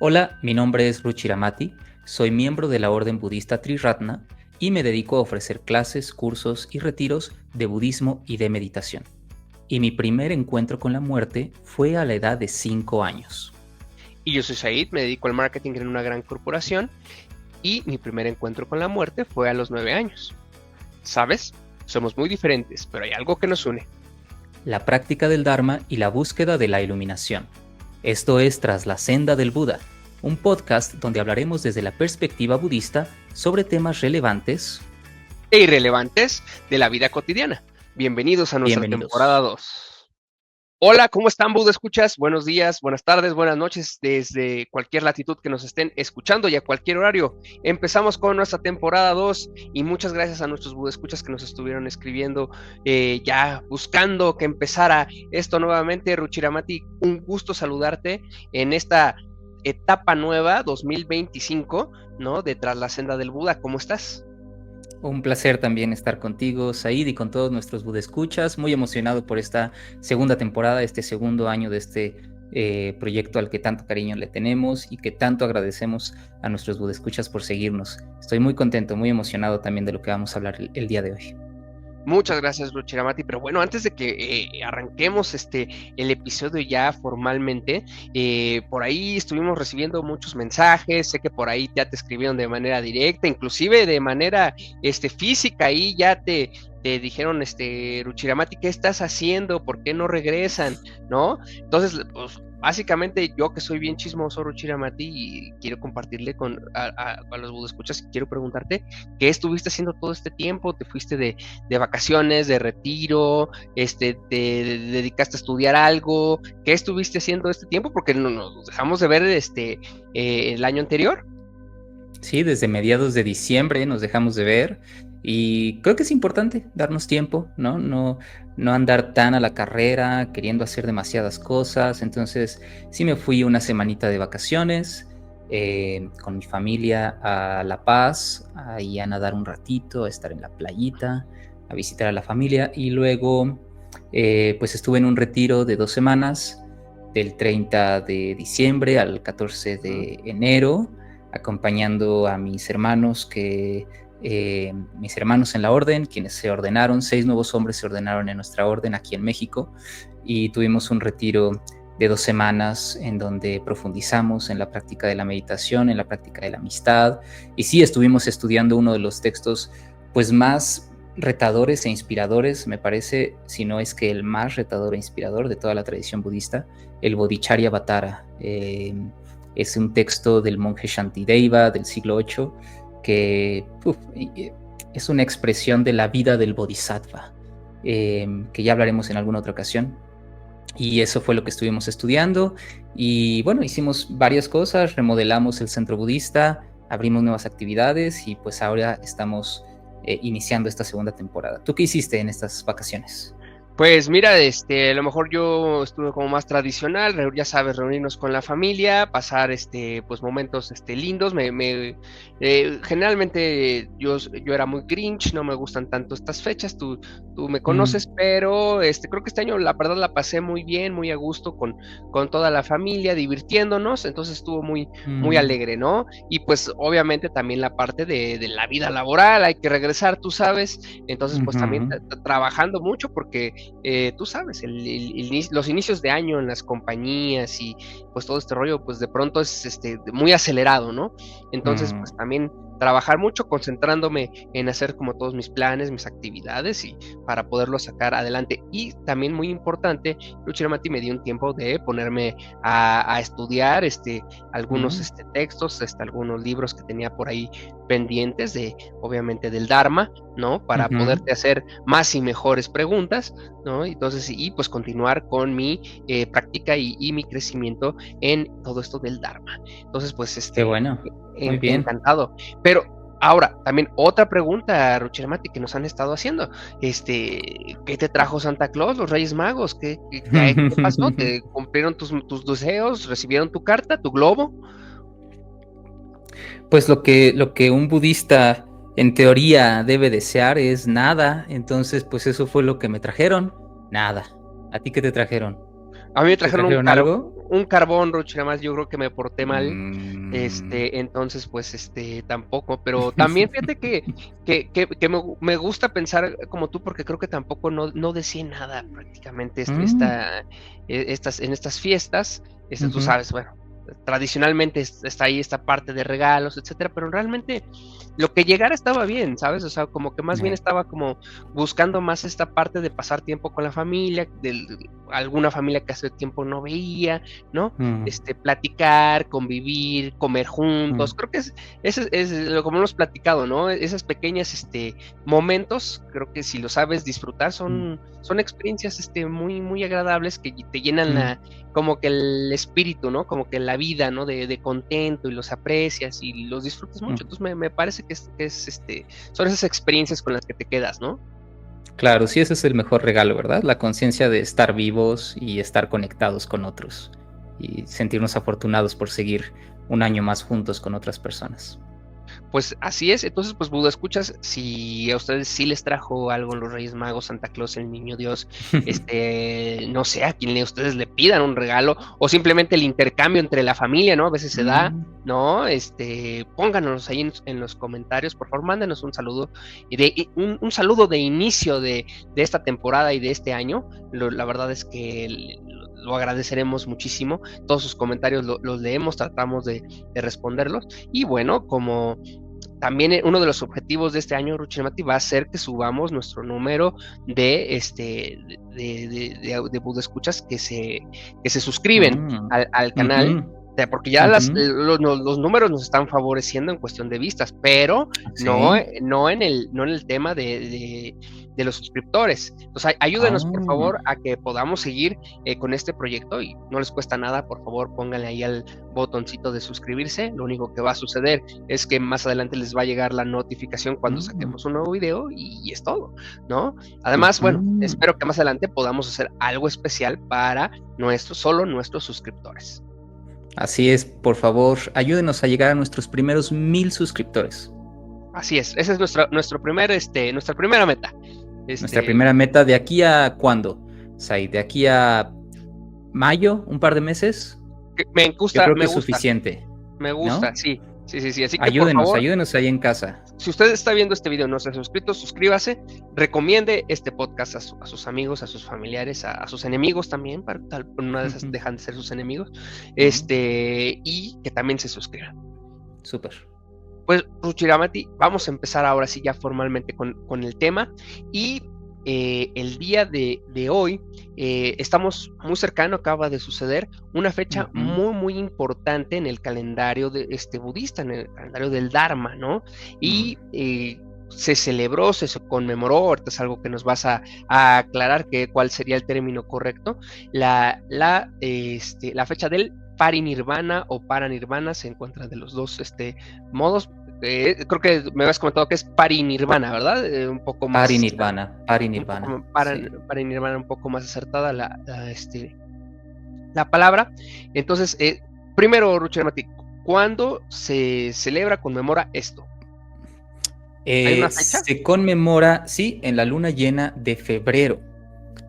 Hola, mi nombre es Ruchiramati, soy miembro de la Orden Budista Triratna y me dedico a ofrecer clases, cursos y retiros de budismo y de meditación. Y mi primer encuentro con la muerte fue a la edad de 5 años. Y yo soy Said, me dedico al marketing en una gran corporación y mi primer encuentro con la muerte fue a los 9 años. ¿Sabes? Somos muy diferentes, pero hay algo que nos une. La práctica del Dharma y la búsqueda de la iluminación. Esto es Tras la Senda del Buda, un podcast donde hablaremos desde la perspectiva budista sobre temas relevantes E irrelevantes de la vida cotidiana. Bienvenidos a nuestra temporada Bienvenidos. 2. Hola, ¿cómo están, Buda Escuchas? Buenos días, buenas tardes, buenas noches, desde cualquier latitud que nos estén escuchando y a cualquier horario. Empezamos con nuestra temporada 2 y muchas gracias a nuestros Buda Escuchas que nos estuvieron escribiendo, ya buscando que empezara esto nuevamente. Ruchiramati, un gusto saludarte en esta etapa nueva, 2025, ¿no? De Tras la Senda del Buda. ¿Cómo estás? Un placer también estar contigo, Said, y con todos nuestros Budescuchas. Muy emocionado por esta segunda temporada, este segundo año de este proyecto al que tanto cariño le tenemos y que tanto agradecemos a nuestros Budescuchas por seguirnos. Estoy muy contento, muy emocionado también de lo que vamos a hablar el día de hoy. Muchas gracias, Ruchiramati. Pero bueno, antes de que arranquemos el episodio ya formalmente, por ahí estuvimos recibiendo muchos mensajes. Sé que por ahí ya te escribieron de manera directa, inclusive de manera física. Ahí ya te dijeron, Ruchiramati, ¿qué estás haciendo? ¿Por qué no regresan? ¿No? Entonces, pues, básicamente yo que soy bien chismoso, Ruchiramati, y quiero compartirle a los budescuchas, quiero preguntarte, ¿qué estuviste haciendo todo este tiempo? ¿Te fuiste de vacaciones, de retiro, te dedicaste a estudiar algo? ¿Qué estuviste haciendo este tiempo? Porque no nos dejamos de ver el año anterior. Sí, desde mediados de diciembre nos dejamos de ver y creo que es importante darnos tiempo, ¿no? No andar tan a la carrera, queriendo hacer demasiadas cosas. Entonces, sí me fui una semanita de vacaciones con mi familia a La Paz, ahí a nadar un ratito, a estar en la playita, a visitar a la familia y luego, pues estuve en un retiro de 2 semanas, del 30 de diciembre al 14 de enero acompañando a mis hermanos mis hermanos en la orden, quienes se ordenaron, 6 nuevos hombres se ordenaron en nuestra orden aquí en México y tuvimos un retiro de 2 semanas en donde profundizamos en la práctica de la meditación, en la práctica de la amistad y sí estuvimos estudiando uno de los textos pues más retadores e inspiradores, me parece, si no es que el más retador e inspirador de toda la tradición budista, el Bodhicharyavatara. Es un texto del monje Shantideva del siglo VIII que es una expresión de la vida del Bodhisattva, que ya hablaremos en alguna otra ocasión. Y eso fue lo que estuvimos estudiando. Y bueno, hicimos varias cosas, remodelamos el centro budista, abrimos nuevas actividades y pues ahora estamos iniciando esta segunda temporada. ¿Tú qué hiciste en estas vacaciones? Pues mira, a lo mejor yo estuve como más tradicional, ya sabes, reunirnos con la familia, pasar pues momentos lindos. Generalmente yo era muy Grinch, no me gustan tanto estas fechas, tú me conoces, pero creo que este año la verdad la pasé muy bien, muy a gusto con toda la familia, divirtiéndonos, entonces estuvo muy, muy alegre, ¿no? Y pues obviamente también la parte de la vida laboral, hay que regresar, tú sabes, entonces pues también trabajando mucho porque tú sabes, los inicios de año en las compañías y pues todo este rollo, pues de pronto es muy acelerado, ¿no? Entonces, pues también trabajar mucho, concentrándome en hacer como todos mis planes, mis actividades y para poderlo sacar adelante. Y también muy importante, Ruchiramati me dio un tiempo de ponerme a estudiar algunos textos, algunos libros que tenía por ahí pendientes obviamente del Dharma, ¿no? Para poderte hacer más y mejores preguntas, ¿no? Entonces, y pues continuar con mi práctica y mi crecimiento en todo esto del Dharma. Entonces, pues Qué bueno, muy bien. encantado. Pero ahora, también otra pregunta, Ruchiramati, que nos han estado haciendo. ¿Qué te trajo Santa Claus, los Reyes Magos? ¿Qué pasó? ¿Te cumplieron tus deseos? ¿Recibieron tu carta, tu globo? Pues lo que un budista en teoría debe desear es nada, entonces pues eso fue lo que me trajeron, nada. ¿A ti qué te trajeron? A mí me ¿Te trajeron trajeron algo? un carbón, Ruchi, nada más yo creo que me porté mal. Mm, Entonces, pues, tampoco, pero también fíjate que me gusta pensar como tú, porque creo que tampoco no decía nada prácticamente mm, en estas fiestas, tú ujú, sabes, bueno, tradicionalmente está ahí esta parte de regalos, etcétera, pero realmente lo que llegara estaba bien, ¿sabes? O sea, como que más bien eh, estaba como buscando más esta parte de pasar tiempo con la familia, alguna familia que hace tiempo no veía, ¿no? mm, Platicar, convivir, comer juntos. mm, Creo que es lo como hemos platicado, ¿no? Esas pequeñas momentos, creo que si lo sabes disfrutar, mm, son experiencias muy, muy agradables que te llenan mm, como que el espíritu, ¿no? Como que la vida, ¿no? De contento y los aprecias y los disfrutas mucho. mm. Entonces me parece son esas experiencias con las que te quedas, ¿no? Claro, sí, ese es el mejor regalo, ¿verdad? La conciencia de estar vivos y estar conectados con otros y sentirnos afortunados por seguir un año más juntos con otras personas. Pues así es, entonces pues Buda, escuchas, si a ustedes sí les trajo algo los Reyes Magos, Santa Claus, el Niño Dios, no sé, a quien ustedes le pidan un regalo, o simplemente el intercambio entre la familia, ¿no? A veces se da, Mm, ¿no? Pónganos ahí en los comentarios, por favor, mándenos un saludo, un saludo de inicio de esta temporada y de este año, la verdad es que lo agradeceremos muchísimo, todos sus comentarios los leemos, tratamos de responderlos, y bueno, como también uno de los objetivos de este año, Ruchinamati, va a ser que subamos nuestro número de Budescuchas que se suscriben mm, al ujú, canal, o sea, porque ya ujú. los números nos están favoreciendo en cuestión de vistas, pero no, Sí. no en el tema de los suscriptores. Entonces, ayúdenos, por Ah, favor, a que podamos seguir con este proyecto y no les cuesta nada, por favor, pónganle ahí al botoncito de suscribirse. Lo único que va a suceder es que más adelante les va a llegar la notificación cuando mm, saquemos un nuevo video y es todo, ¿no? Además, bueno, ujú. espero que más adelante podamos hacer algo especial para solo nuestros suscriptores. Así es, por favor, ayúdenos a llegar a nuestros primeros 1000 suscriptores. Así es, esa es nuestra primera meta. Nuestra Este, primera meta de aquí a ¿cuándo? Sai, de aquí a mayo, un par de meses. me Yo gusta, creo que me es gusta, suficiente, me gusta, ¿no? sí, sí, sí, sí. Así que por Ayúdenos, favor, ayúdenos ahí en casa. si usted está viendo este video y no se ha suscrito, suscríbase, recomiende este podcast a sus amigos, a sus familiares, a sus enemigos también, para tal una de esas Ujú, dejan de ser sus enemigos, mm, y que también se suscriban. súper. Pues, Ruchiramati, vamos a empezar ahora sí ya formalmente con el tema. Y el día de hoy estamos muy cercano, acaba de suceder una fecha Ujú, muy, muy importante en el calendario de budista, en el calendario del Dharma, ¿no? Y mm. se celebró, se conmemoró, ahorita es algo que nos vas a aclarar cuál sería el término correcto, la fecha del Parinirvana o Paranirvana, se encuentra de los dos modos. Creo que me habías comentado que es Parinirvana, ¿verdad? Un poco más, un poco Parinirvana, sí. Parinirvana, un poco más acertada la palabra. Entonces, primero, Ruchamati, ¿cuándo se celebra, conmemora esto? ¿Hay una fecha? Se conmemora, sí, en la luna llena de febrero,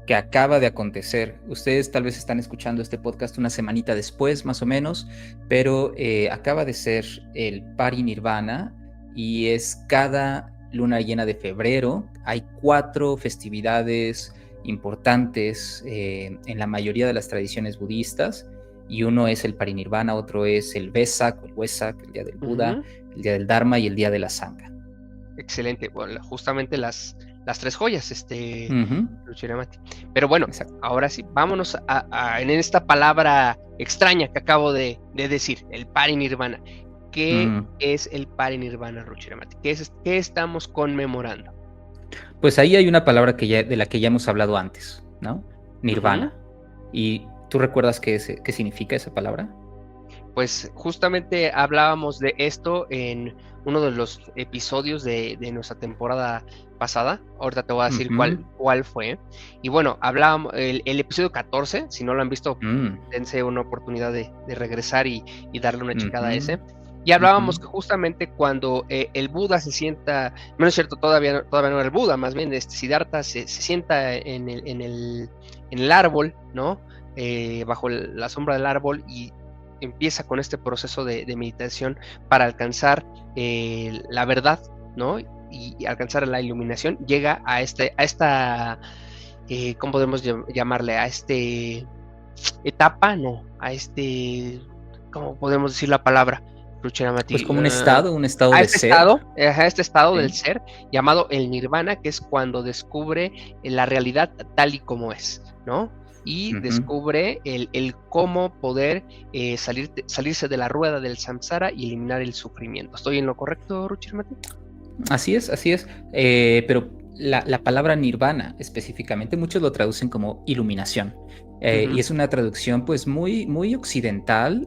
que acaba de acontecer. Ustedes tal vez están escuchando este podcast una semanita después, más o menos, pero acaba de ser el Parinirvana y es cada luna llena de febrero. Hay 4 festividades importantes en la mayoría de las tradiciones budistas y uno es el Parinirvana, otro es el Vesak, el Wesak, el día del Buda, Ujú. el día del Dharma y el día de la Sangha. Excelente. Bueno, justamente las tres joyas, Ujú, Ruchiramati. Pero bueno, exacto. ahora sí, vámonos en esta palabra extraña que acabo de decir, el Parinirvana. ¿Qué Mm. es el Parinirvana, Ruchiramati? ¿Qué estamos conmemorando? Pues ahí hay una palabra de la que ya hemos hablado antes, ¿no? Ujú. Nirvana. ¿Y tú recuerdas qué significa esa palabra? Pues justamente hablábamos de esto en uno de los episodios de nuestra temporada pasada. Ahorita te voy a decir Ujú, cuál fue. Y bueno, hablábamos el episodio 14. Si no lo han visto, mm, dense una oportunidad de regresar y darle una checada a ujú, ese. Y ujú, hablábamos que justamente cuando el Buda se sienta, no es cierto, todavía no era el Buda, más bien Siddhartha se sienta en el árbol, ¿no? bajo la sombra del árbol y empieza con este proceso de meditación para alcanzar la verdad, ¿no? Y alcanzar la iluminación, llega a esta, ¿cómo podemos llamarle? A etapa, no, ¿cómo podemos decir la palabra? Pues Ruchanamati, como un estado a de ser, este estado del ¿sí? ser llamado el nirvana, que es cuando descubre la realidad tal y como es, ¿no? Y Ujú. descubre el cómo poder salirse de la rueda del samsara y eliminar el sufrimiento. ¿Estoy en lo correcto, Ruchirmati? Así es, así es. Pero la palabra nirvana específicamente, muchos lo traducen como iluminación. Y Ujú, es una traducción pues muy, muy occidental,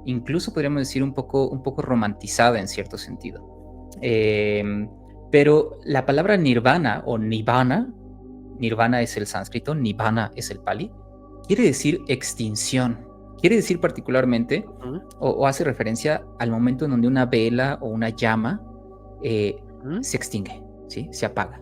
incluso podríamos decir un poco romantizada en cierto sentido. Pero la palabra nirvana o nirvana, nirvana es el sánscrito, nibbana es el pali, quiere decir extinción. Quiere decir particularmente, ujú, o hace referencia al momento en donde una vela o una llama ujú. se extingue, ¿sí? Se apaga.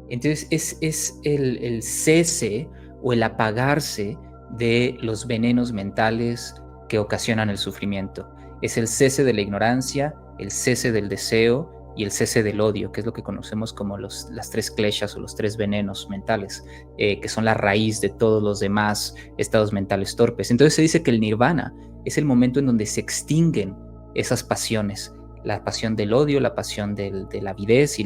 Entonces es el cese o el apagarse de los venenos mentales que ocasionan el sufrimiento. Es el cese de la ignorancia, el cese del deseo y el cese del odio, que es lo que conocemos como las tres kleshas o los tres venenos mentales, que son la raíz de todos los demás estados mentales torpes. Entonces se dice que el nirvana es el momento en donde se extinguen esas pasiones, la pasión del odio, la pasión de la avidez y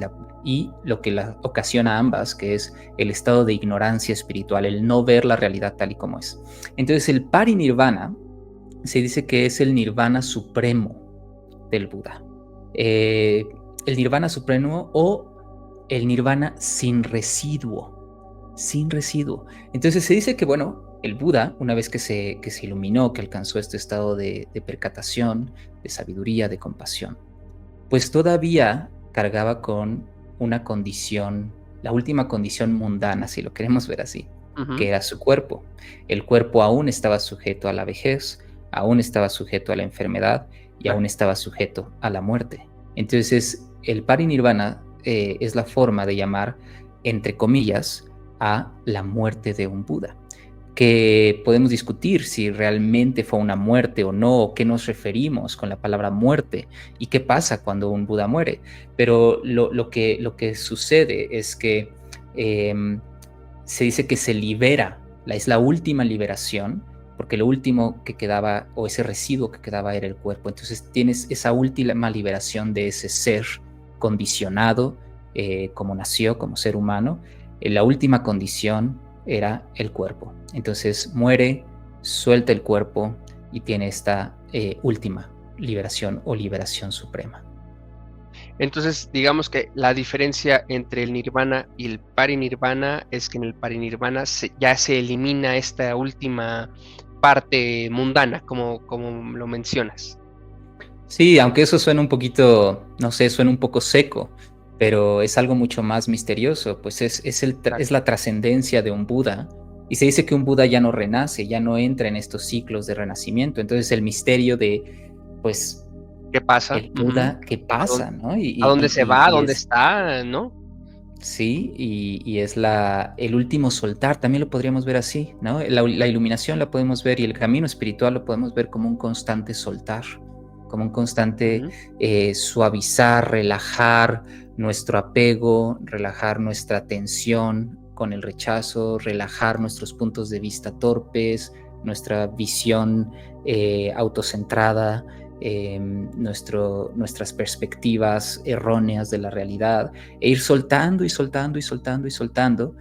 lo que la ocasiona a ambas, que es el estado de ignorancia espiritual, el no ver la realidad tal y como es. Entonces el parinirvana se dice que es el nirvana supremo del Buda. Eh, el nirvana supremo o el nirvana sin residuo, sin residuo. Entonces se dice que, bueno, el Buda, una vez que se iluminó, que alcanzó este estado de percatación, de sabiduría, de compasión, pues todavía cargaba con una condición, la última condición mundana, si lo queremos ver así, Ujú. que era su cuerpo. El cuerpo aún estaba sujeto a la vejez, aún estaba sujeto a la enfermedad y Claro. aún estaba sujeto a la muerte. Entonces, el parinirvana es la forma de llamar, entre comillas, a la muerte de un Buda, que podemos discutir si realmente fue una muerte o no, o qué nos referimos con la palabra muerte y qué pasa cuando un Buda muere. Pero lo que sucede es que se dice que se libera, es la última liberación, porque lo último que quedaba, o ese residuo que quedaba, era el cuerpo. Entonces tienes esa última liberación de ese ser condicionado, como nació, como ser humano. La última condición era el cuerpo. Entonces muere, suelta el cuerpo y tiene esta última liberación o liberación suprema. Entonces, digamos que la diferencia entre el nirvana y el parinirvana es que en el parinirvana ya se elimina esta última parte mundana, como lo mencionas. Sí, aunque eso suena un poquito, no sé, suena un poco seco, pero es algo mucho más misterioso, pues es Exacto. la trascendencia de un Buda. Y se dice que un Buda ya no renace, ya no entra en estos ciclos de renacimiento. Entonces el misterio de, pues, ¿Qué pasa? el Ujú. Buda, ¿qué ¿A dónde, pasa, no? a dónde se va? ¿A Y dónde es, está? ¿No? sí, y es el último soltar, también lo podríamos ver así, ¿no? La iluminación la podemos ver y el camino espiritual lo podemos ver como un constante soltar, como un constante Ujú. suavizar, relajar nuestro apego, relajar nuestra tensión con el rechazo, relajar nuestros puntos de vista torpes, nuestra visión autocentrada, nuestras perspectivas erróneas de la realidad, e ir soltando y soltando y soltando y soltando.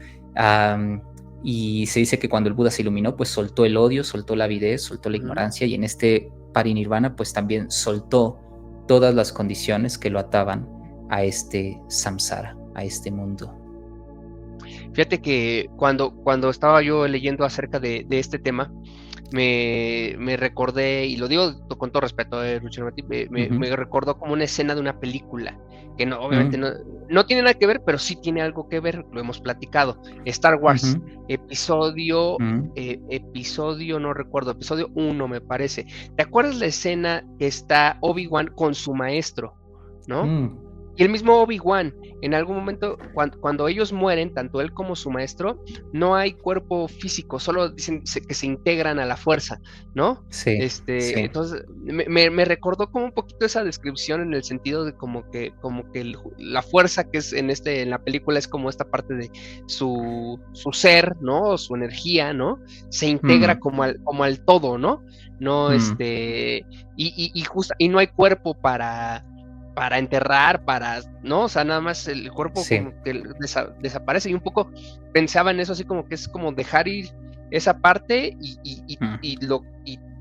Y se dice que cuando el Buda se iluminó, pues soltó el odio, soltó la avidez, soltó la Ujú. ignorancia, y en este parinirvana pues también soltó todas las condiciones que lo ataban a este samsara, a este mundo. Fíjate que cuando estaba yo leyendo acerca de este tema, me recordé, y lo digo con todo respeto, Luciano Martí, Ujú. me recordó como una escena de una película, que no, obviamente Mm, no tiene nada que ver, pero sí tiene algo que ver, lo hemos platicado. Star Wars, ujú, episodio, no recuerdo, episodio 1 me parece. ¿Te acuerdas la escena que está Obi-Wan con su maestro, ¿no? mm. Y el mismo Obi-Wan, en algún momento, cuando ellos mueren, tanto él como su maestro, no hay cuerpo físico, solo dicen que se integran a la fuerza, ¿no? Sí, sí. Entonces, me recordó como un poquito esa descripción en el sentido de como que la fuerza que es en la película es como esta parte de su ser, ¿no? O su energía, ¿no? Se integra Mm, como al todo, ¿no? No, mm, y no hay cuerpo para enterrar, ¿no? O sea, nada más el cuerpo sí. como que desaparece y un poco pensaba en eso así como que es como dejar ir esa parte Mm, y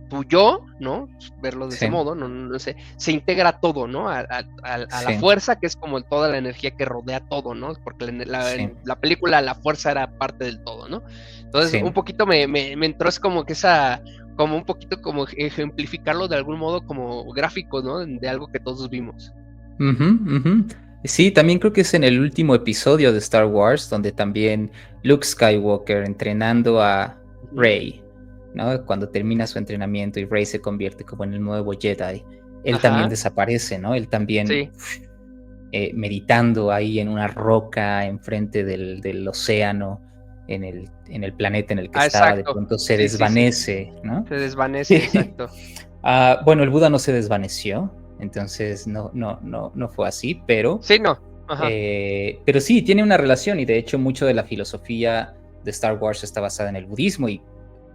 tu yo, ¿no? Verlo de ese sí, modo, no sé, se integra todo, ¿no? A la sí, fuerza, que es como toda la energía que rodea todo, ¿no? Porque sí, en la película la fuerza era parte del todo, ¿no? Entonces, un sí. poquito me entró es como que como un poquito como ejemplificarlo de algún modo como gráfico, ¿no? De algo que todos vimos. Ujú, ujú. Sí, también creo que es en el último episodio de Star Wars, donde también Luke Skywalker entrenando a Ujú. Rey, ¿no? Cuando termina su entrenamiento y Rey se convierte como en el nuevo Jedi, él también Ajá, desaparece, ¿no? Él también sí, meditando ahí en una roca enfrente del océano, en el planeta en el que estaba, de exacto. pronto se Sí, sí, sí. desvanece, ¿no? Se desvanece, exacto. Bueno, el Buda no se desvaneció, entonces no fue así, Sí, no. Ajá. pero sí, tiene una relación y de hecho mucho de la filosofía de Star Wars está basada en el budismo y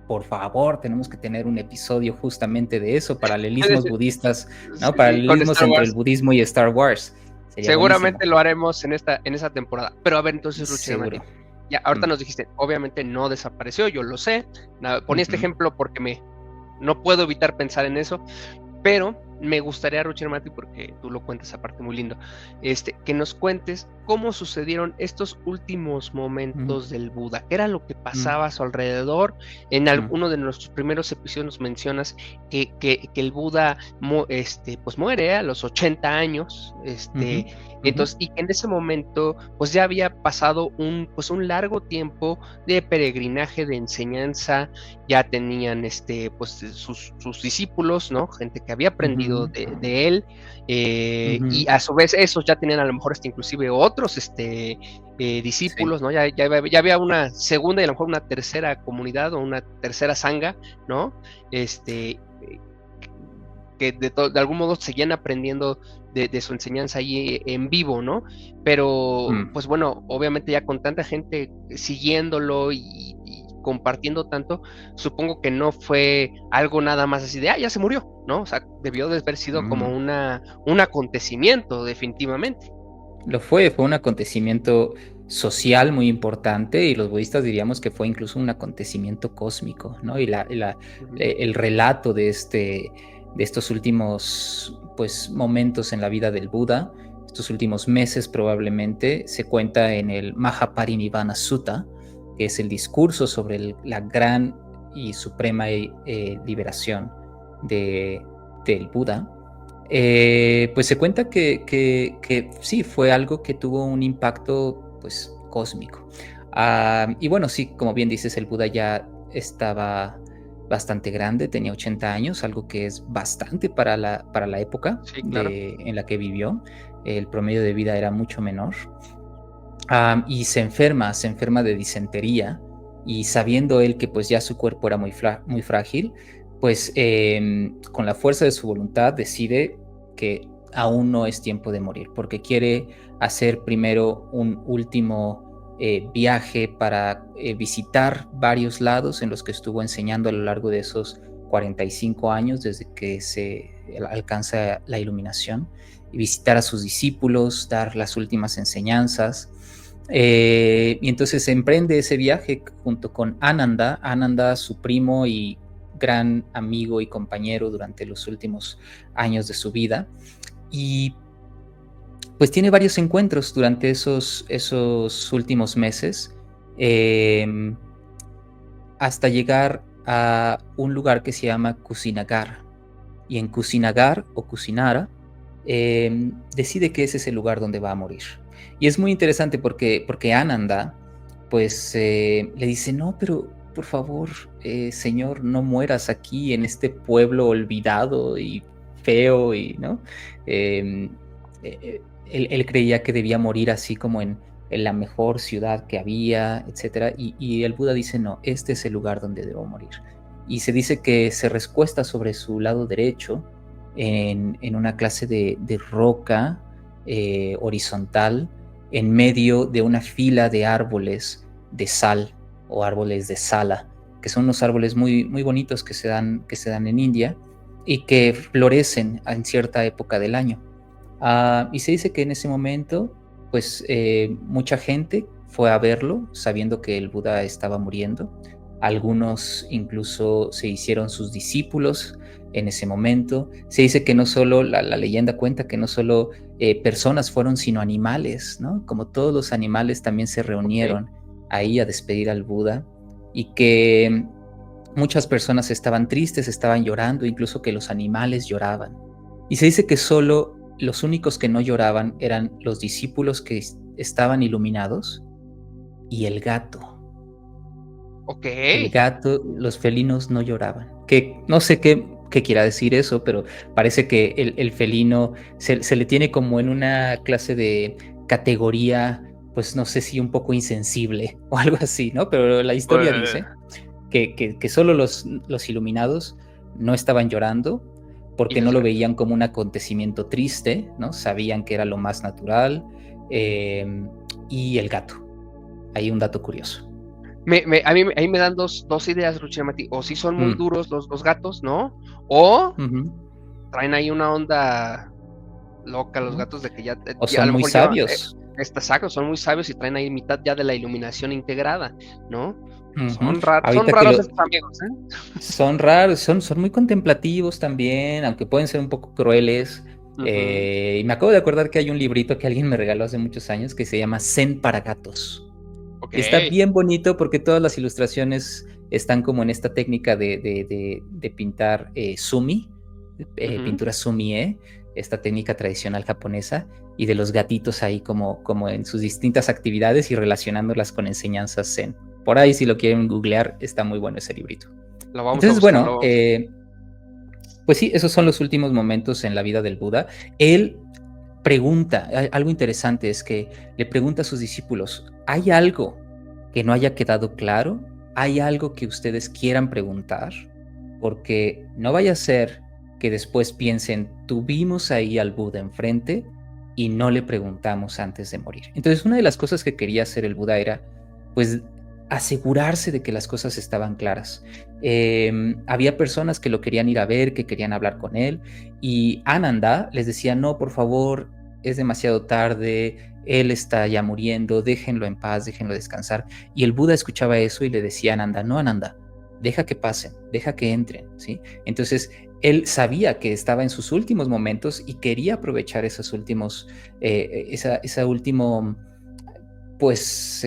por favor, tenemos que tener un episodio justamente de eso, paralelismos budistas, ¿no? Sí, con Paralelismos Star entre el Wars. budismo y Star Wars. Sería buenísimo, Seguramente lo haremos en esa temporada. Pero a ver, entonces, Ruchi Mati, seguro. ya, ahorita Mm, nos dijiste, obviamente no desapareció, yo lo sé. Ponía este ujú, ejemplo porque no puedo evitar pensar en eso. Pero me gustaría, Rucher Mati, porque tú lo cuentas aparte muy lindo, que nos cuentes cómo sucedieron estos últimos mm, momentos del Buda, qué era lo que mm, pasaba a su alrededor. En mm, uno de nuestros primeros episodios nos mencionas que el Buda pues muere a los 80 años, ujú, ujú, entonces, y que en ese momento pues ya había pasado pues un largo tiempo de peregrinaje, de enseñanza, ya tenían pues sus discípulos, ¿no? Gente que había aprendido ujú, de él, y ujú, a su vez esos ya tenían a lo mejor inclusive otros sí, discípulos, ¿no? Ya había una segunda y a lo mejor una tercera comunidad o una tercera sanga, ¿no? Este, que de algún modo seguían aprendiendo de su enseñanza ahí en vivo, ¿no? Pero, mm. pues bueno, obviamente ya con tanta gente siguiéndolo y compartiendo tanto, supongo que no fue algo nada más así de, ya se murió, ¿no? O sea, debió de haber sido como Mm. un acontecimiento, definitivamente. Fue un acontecimiento social muy importante y los budistas diríamos que fue incluso un acontecimiento cósmico, ¿no? Ujú. El relato de estos últimos, pues, momentos en la vida del Buda, estos últimos meses probablemente, se cuenta en el Mahaparinirvana Sutta, que es el discurso sobre la gran y suprema liberación de, del Buda. Pues se cuenta que sí, fue algo que tuvo un impacto, pues, cósmico. Y bueno, sí, como bien dices, el Buda ya estaba bastante grande, tenía 80 años, algo que es bastante para la época Sí, claro. en la que vivió. El promedio de vida era mucho menor. Y se enferma de disentería y sabiendo él que pues ya su cuerpo era muy frágil, pues con la fuerza de su voluntad decide que aún no es tiempo de morir, porque quiere hacer primero un último viaje para visitar varios lados en los que estuvo enseñando a lo largo de esos 45 años desde que se alcanza la iluminación, y visitar a sus discípulos, dar las últimas enseñanzas. Y entonces se emprende ese viaje junto con Ananda, Ananda, su primo y gran amigo y compañero durante los últimos años de su vida. Y pues tiene varios encuentros durante esos últimos meses, eh, hasta llegar a un lugar que se llama Kusinagar. Y en Kusinagar o Kusinara, decide que ese es el lugar donde va a morir. Y es muy interesante porque Ananda, pues le dice, no, pero por favor, señor, no mueras aquí en este pueblo olvidado y feo y, ¿no? Em, eh, eh, él creía que debía morir así como en la mejor ciudad que había, etcétera, y el Buda dice, no, este es el lugar donde debo morir. Y se dice que se recuesta sobre su lado derecho en una clase de roca horizontal en medio de una fila de árboles de sal o árboles de sala, que son unos árboles muy, muy bonitos que se dan en India y que florecen en cierta época del año. Y se dice que en ese momento, pues mucha gente fue a verlo sabiendo que el Buda estaba muriendo. Algunos incluso se hicieron sus discípulos en ese momento. Se dice que no solo, la leyenda cuenta que no solo personas fueron, sino animales, ¿no? Como todos los animales también se Ok. reunieron ahí a despedir al Buda y que muchas personas estaban tristes, estaban llorando, incluso que los animales lloraban. Y se dice que solo los únicos que no lloraban eran los discípulos que estaban iluminados y el gato. Ok. El gato, los felinos no lloraban. Que no sé qué quiera decir eso, pero parece que el felino se le tiene como en una clase de categoría, pues no sé si un poco insensible o algo así, ¿no? Pero la historia Pues, dice que solo los iluminados no estaban llorando y porque no los lo gatos. veían como un acontecimiento triste, ¿no? Sabían que era lo más natural. Y el gato, hay un dato curioso. Ahí me dan dos ideas, Ruchamati. O sí son muy Mm, duros los gatos, ¿no? O ujú, traen ahí una onda loca los ¿no? gatos de que ya, O a son lo muy mejor llevan sabios. estas sacos, son muy sabios y traen ahí mitad ya de la iluminación integrada, ¿no? Ujú. Son Ahorita que raros lo, estos amigos, ¿eh? son raros, son muy contemplativos también, aunque pueden ser un poco crueles. Ujú. Y me acabo de acordar que hay un librito que alguien me regaló hace muchos años que se llama Zen para gatos. Ok. Y está bien bonito porque todas las ilustraciones están como en esta técnica de pintar sumi, Ujú. pintura sumie, esta técnica tradicional japonesa, y de los gatitos ahí como en sus distintas actividades y relacionándolas con enseñanzas zen. Por ahí, si lo quieren googlear, está muy bueno ese librito. Lo vamos a Entonces, buscar, lo bueno, vamos a buscar. pues sí, esos son los últimos momentos en la vida del Buda. Él pregunta, algo interesante es que le pregunta a sus discípulos, ¿hay algo que no haya quedado claro? ¿Hay algo que ustedes quieran preguntar? Porque no vaya a ser que después piensen, tuvimos ahí al Buda enfrente y no le preguntamos antes de morir. Entonces, una de las cosas que quería hacer el Buda era, pues, asegurarse de que las cosas estaban claras. Había personas que lo querían ir a ver, que querían hablar con él, y Ananda les decía, no, por favor, es demasiado tarde, él está ya muriendo, déjenlo en paz, déjenlo descansar. Y el Buda escuchaba eso y le decía a Ananda, no, Ananda, deja que pasen, deja que entren, ¿sí? Entonces, él sabía que estaba en sus últimos momentos y quería aprovechar esos últimos, esa último, pues,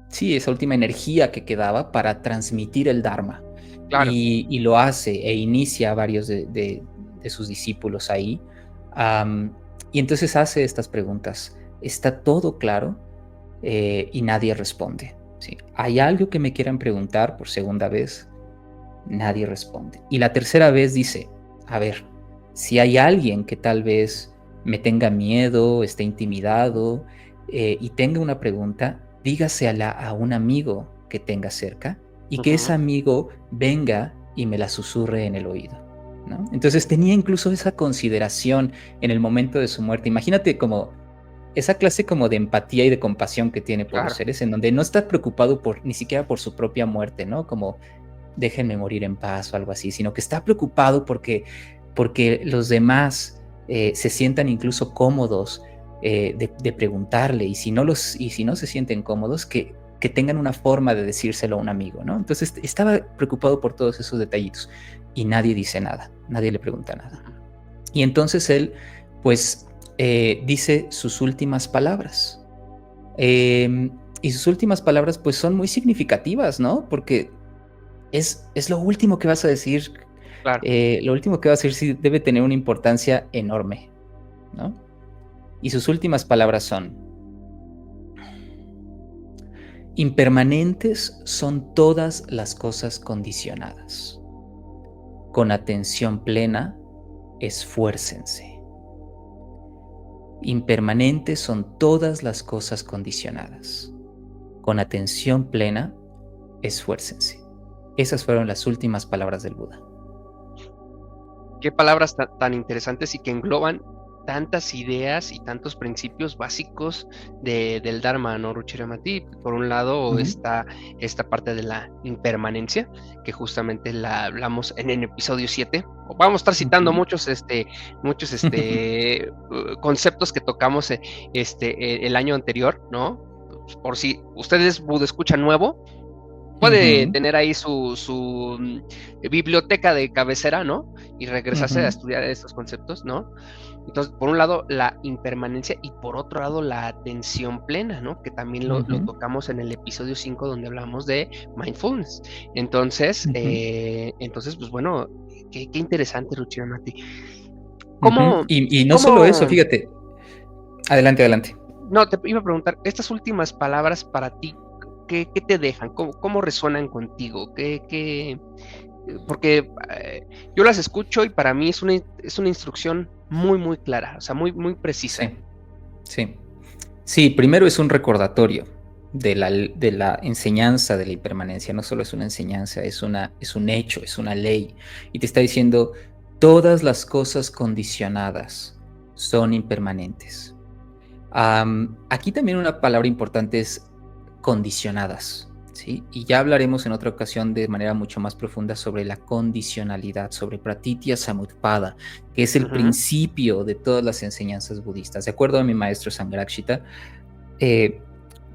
sí, esa última energía que quedaba para transmitir el Dharma. Claro. Y lo hace e inicia a varios de sus discípulos ahí. Y entonces hace estas preguntas. ¿Está todo claro? Y nadie responde. ¿Sí? ¿Hay algo que me quieran preguntar por segunda vez? Nadie responde. Y la tercera vez dice, a ver, si hay alguien que tal vez me tenga miedo, esté intimidado y tenga una pregunta, dígasela a un amigo que tenga cerca y que ese Ujú. amigo venga y me la susurre en el oído, ¿no? Entonces tenía incluso esa consideración en el momento de su muerte. Imagínate como esa clase como de empatía y de compasión que tiene por los Claro. seres, en donde no está preocupado por ni siquiera por su propia muerte, ¿no? Como déjenme morir en paz o algo así, sino que está preocupado porque los demás se sientan incluso cómodos de preguntarle y si no se sienten cómodos, que tengan una forma de decírselo a un amigo, ¿no? Entonces estaba preocupado por todos esos detallitos y nadie dice nada, nadie le pregunta nada. Ujú. Y entonces él, pues, dice sus últimas palabras. Eh, y sus últimas palabras, pues, son muy significativas, ¿no? Porque es lo último que vas a decir, Claro. lo último que vas a decir sí debe tener una importancia enorme, ¿no? Y sus últimas palabras son: "Impermanentes son todas las cosas condicionadas. Con atención plena, esfuércense". Impermanentes son todas las cosas condicionadas. Con atención plena, esfuércense. Esas fueron las últimas palabras del Buda. Qué palabras tan interesantes y que engloban tantas ideas y tantos principios básicos del Dharma, ¿no, Ruchiramati? Por un lado Ujú. está esta parte de la impermanencia, que justamente la hablamos en el episodio 7. Vamos a estar citando Ujú. muchos conceptos que tocamos el año anterior, ¿no? Por si usted es Buda escucha nuevo, puede Ujú. tener ahí su biblioteca de cabecera, ¿no? Y regresarse a Ujú. estudiar estos conceptos, ¿no? Entonces, por un lado, la impermanencia y por otro lado, la atención plena, ¿no? Que también lo Ujú. tocamos en el episodio 5 donde hablamos de mindfulness. Entonces, Ujú. pues bueno, qué interesante, Ruchiramati. Ujú. ¿Cómo, Y no solo eso, cómo, fíjate. Adelante, adelante. no, te iba a preguntar, estas últimas palabras para ti, ¿qué te dejan? ¿Cómo resuenan contigo? Porque yo las escucho y para mí es una instrucción muy, muy clara, o sea, muy, muy precisa. Sí, sí. Sí, primero es un recordatorio de la enseñanza de la impermanencia. No solo es una enseñanza, es un hecho, es una ley. Y te está diciendo, todas las cosas condicionadas son impermanentes. Aquí también una palabra importante es condicionadas, ¿sí? Y ya hablaremos en otra ocasión de manera mucho más profunda sobre la condicionalidad, sobre Pratitya Samutpada, que es el Ujú, principio de todas las enseñanzas budistas. De acuerdo a mi maestro Sangrakshita, eh,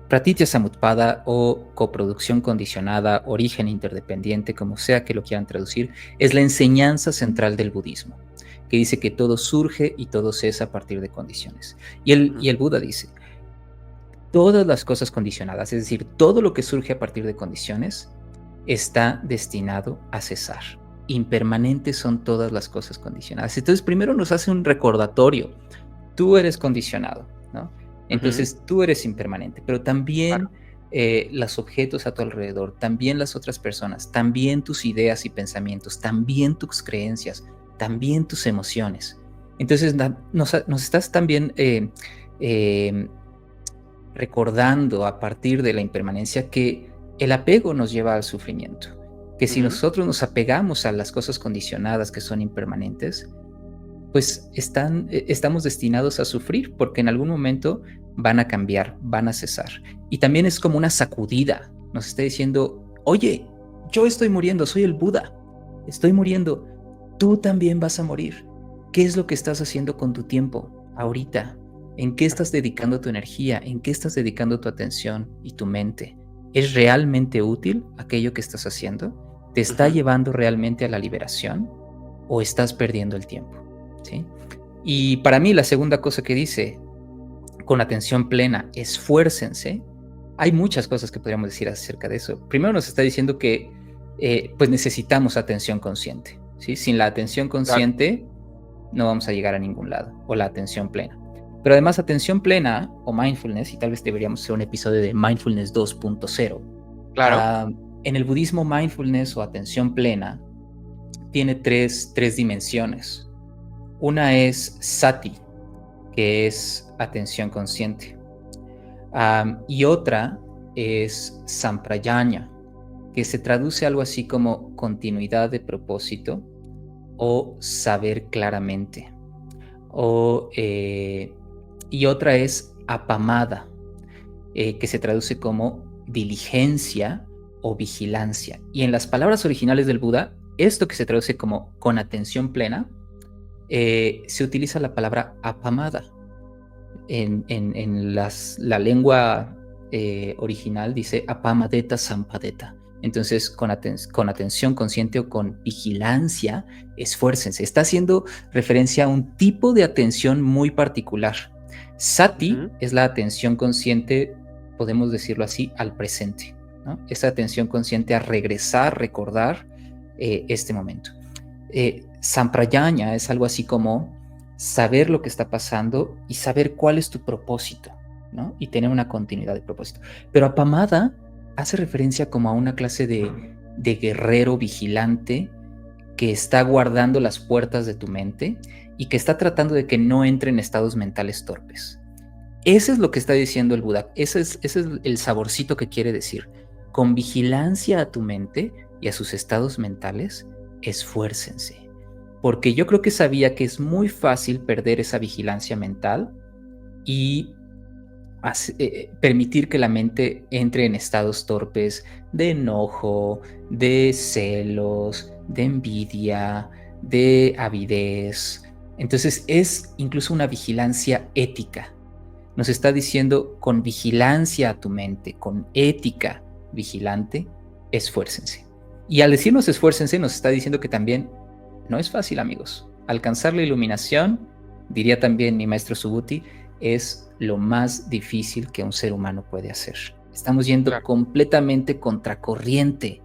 Pratitya Samutpada o coproducción condicionada, origen interdependiente, como sea que lo quieran traducir, es la enseñanza central del budismo, que dice que todo surge y todo cesa a partir de condiciones. ujú, Y el Buda dice, todas las cosas condicionadas, es decir, todo lo que surge a partir de condiciones, está destinado a cesar. Impermanentes son todas las cosas condicionadas. Entonces, primero nos hace un recordatorio. Tú eres condicionado, ¿no? ujú, Entonces, tú eres impermanente, pero claro. también los objetos a tu alrededor, también las otras personas, también tus ideas y pensamientos, también tus creencias, también tus emociones. Entonces, nos estás también eh, recordando a partir de la impermanencia que el apego nos lleva al sufrimiento, que si Ujú, nosotros nos apegamos a las cosas condicionadas que son impermanentes, pues estamos destinados a sufrir porque en algún momento van a cambiar, van a cesar. Y también es como una sacudida, nos está diciendo, oye, yo estoy muriendo, soy el Buda, estoy muriendo, tú también vas a morir. ¿Qué es lo que estás haciendo con tu tiempo ahorita? ¿En qué estás dedicando tu energía? ¿En qué estás dedicando tu atención y tu mente? ¿Es realmente útil aquello que estás haciendo? ¿Te está ujú, llevando realmente a la liberación o estás perdiendo el tiempo? ¿Sí? Y para mí la segunda cosa que dice, con atención plena, esfuércense. Hay muchas cosas que podríamos decir acerca de eso. Primero nos está diciendo que pues necesitamos atención consciente. ¿Sí? Sin la atención claro, consciente no vamos a llegar a ningún lado, o la atención plena. Pero además atención plena o mindfulness, y tal vez deberíamos hacer un episodio de mindfulness 2.0. claro. En el budismo mindfulness o atención plena tiene tres dimensiones. Una es sati, que es atención consciente. Y otra es samprayana, que se traduce algo así como continuidad de propósito o saber claramente. O, y otra es apamada, que se traduce como diligencia o vigilancia. Y en las palabras originales del Buda, esto que se traduce como con atención plena, se utiliza la palabra apamada. La lengua original dice apamadeta sampadeta. Entonces, con atención consciente o con vigilancia, esfuércense. Está haciendo referencia a un tipo de atención muy particular. Sati Ujú, es la atención consciente, podemos decirlo así, al presente, ¿no? Esa atención consciente a regresar, recordar este momento. Samprayana es algo así como saber lo que está pasando y saber cuál es tu propósito, ¿no? Y tener una continuidad de propósito. Pero apamada hace referencia como a una clase de guerrero vigilante que está guardando las puertas de tu mente y que está tratando de que no entre en estados mentales torpes. Ese es lo que está diciendo el Buda. Ese es el saborcito que quiere decir. Con vigilancia a tu mente y a sus estados mentales, esfuércense. Porque yo creo que sabía que es muy fácil perder esa vigilancia mental y permitir que la mente entre en estados torpes de enojo, de celos, de envidia, de avidez. Entonces es incluso una vigilancia ética. Nos está diciendo, con vigilancia a tu mente, con ética vigilante, esfuércense. Y al decirnos esfuércense, nos está diciendo que también no es fácil, amigos. Alcanzar la iluminación, diría también mi maestro Subhuti, es lo más difícil que un ser humano puede hacer. Estamos yendo completamente contracorriente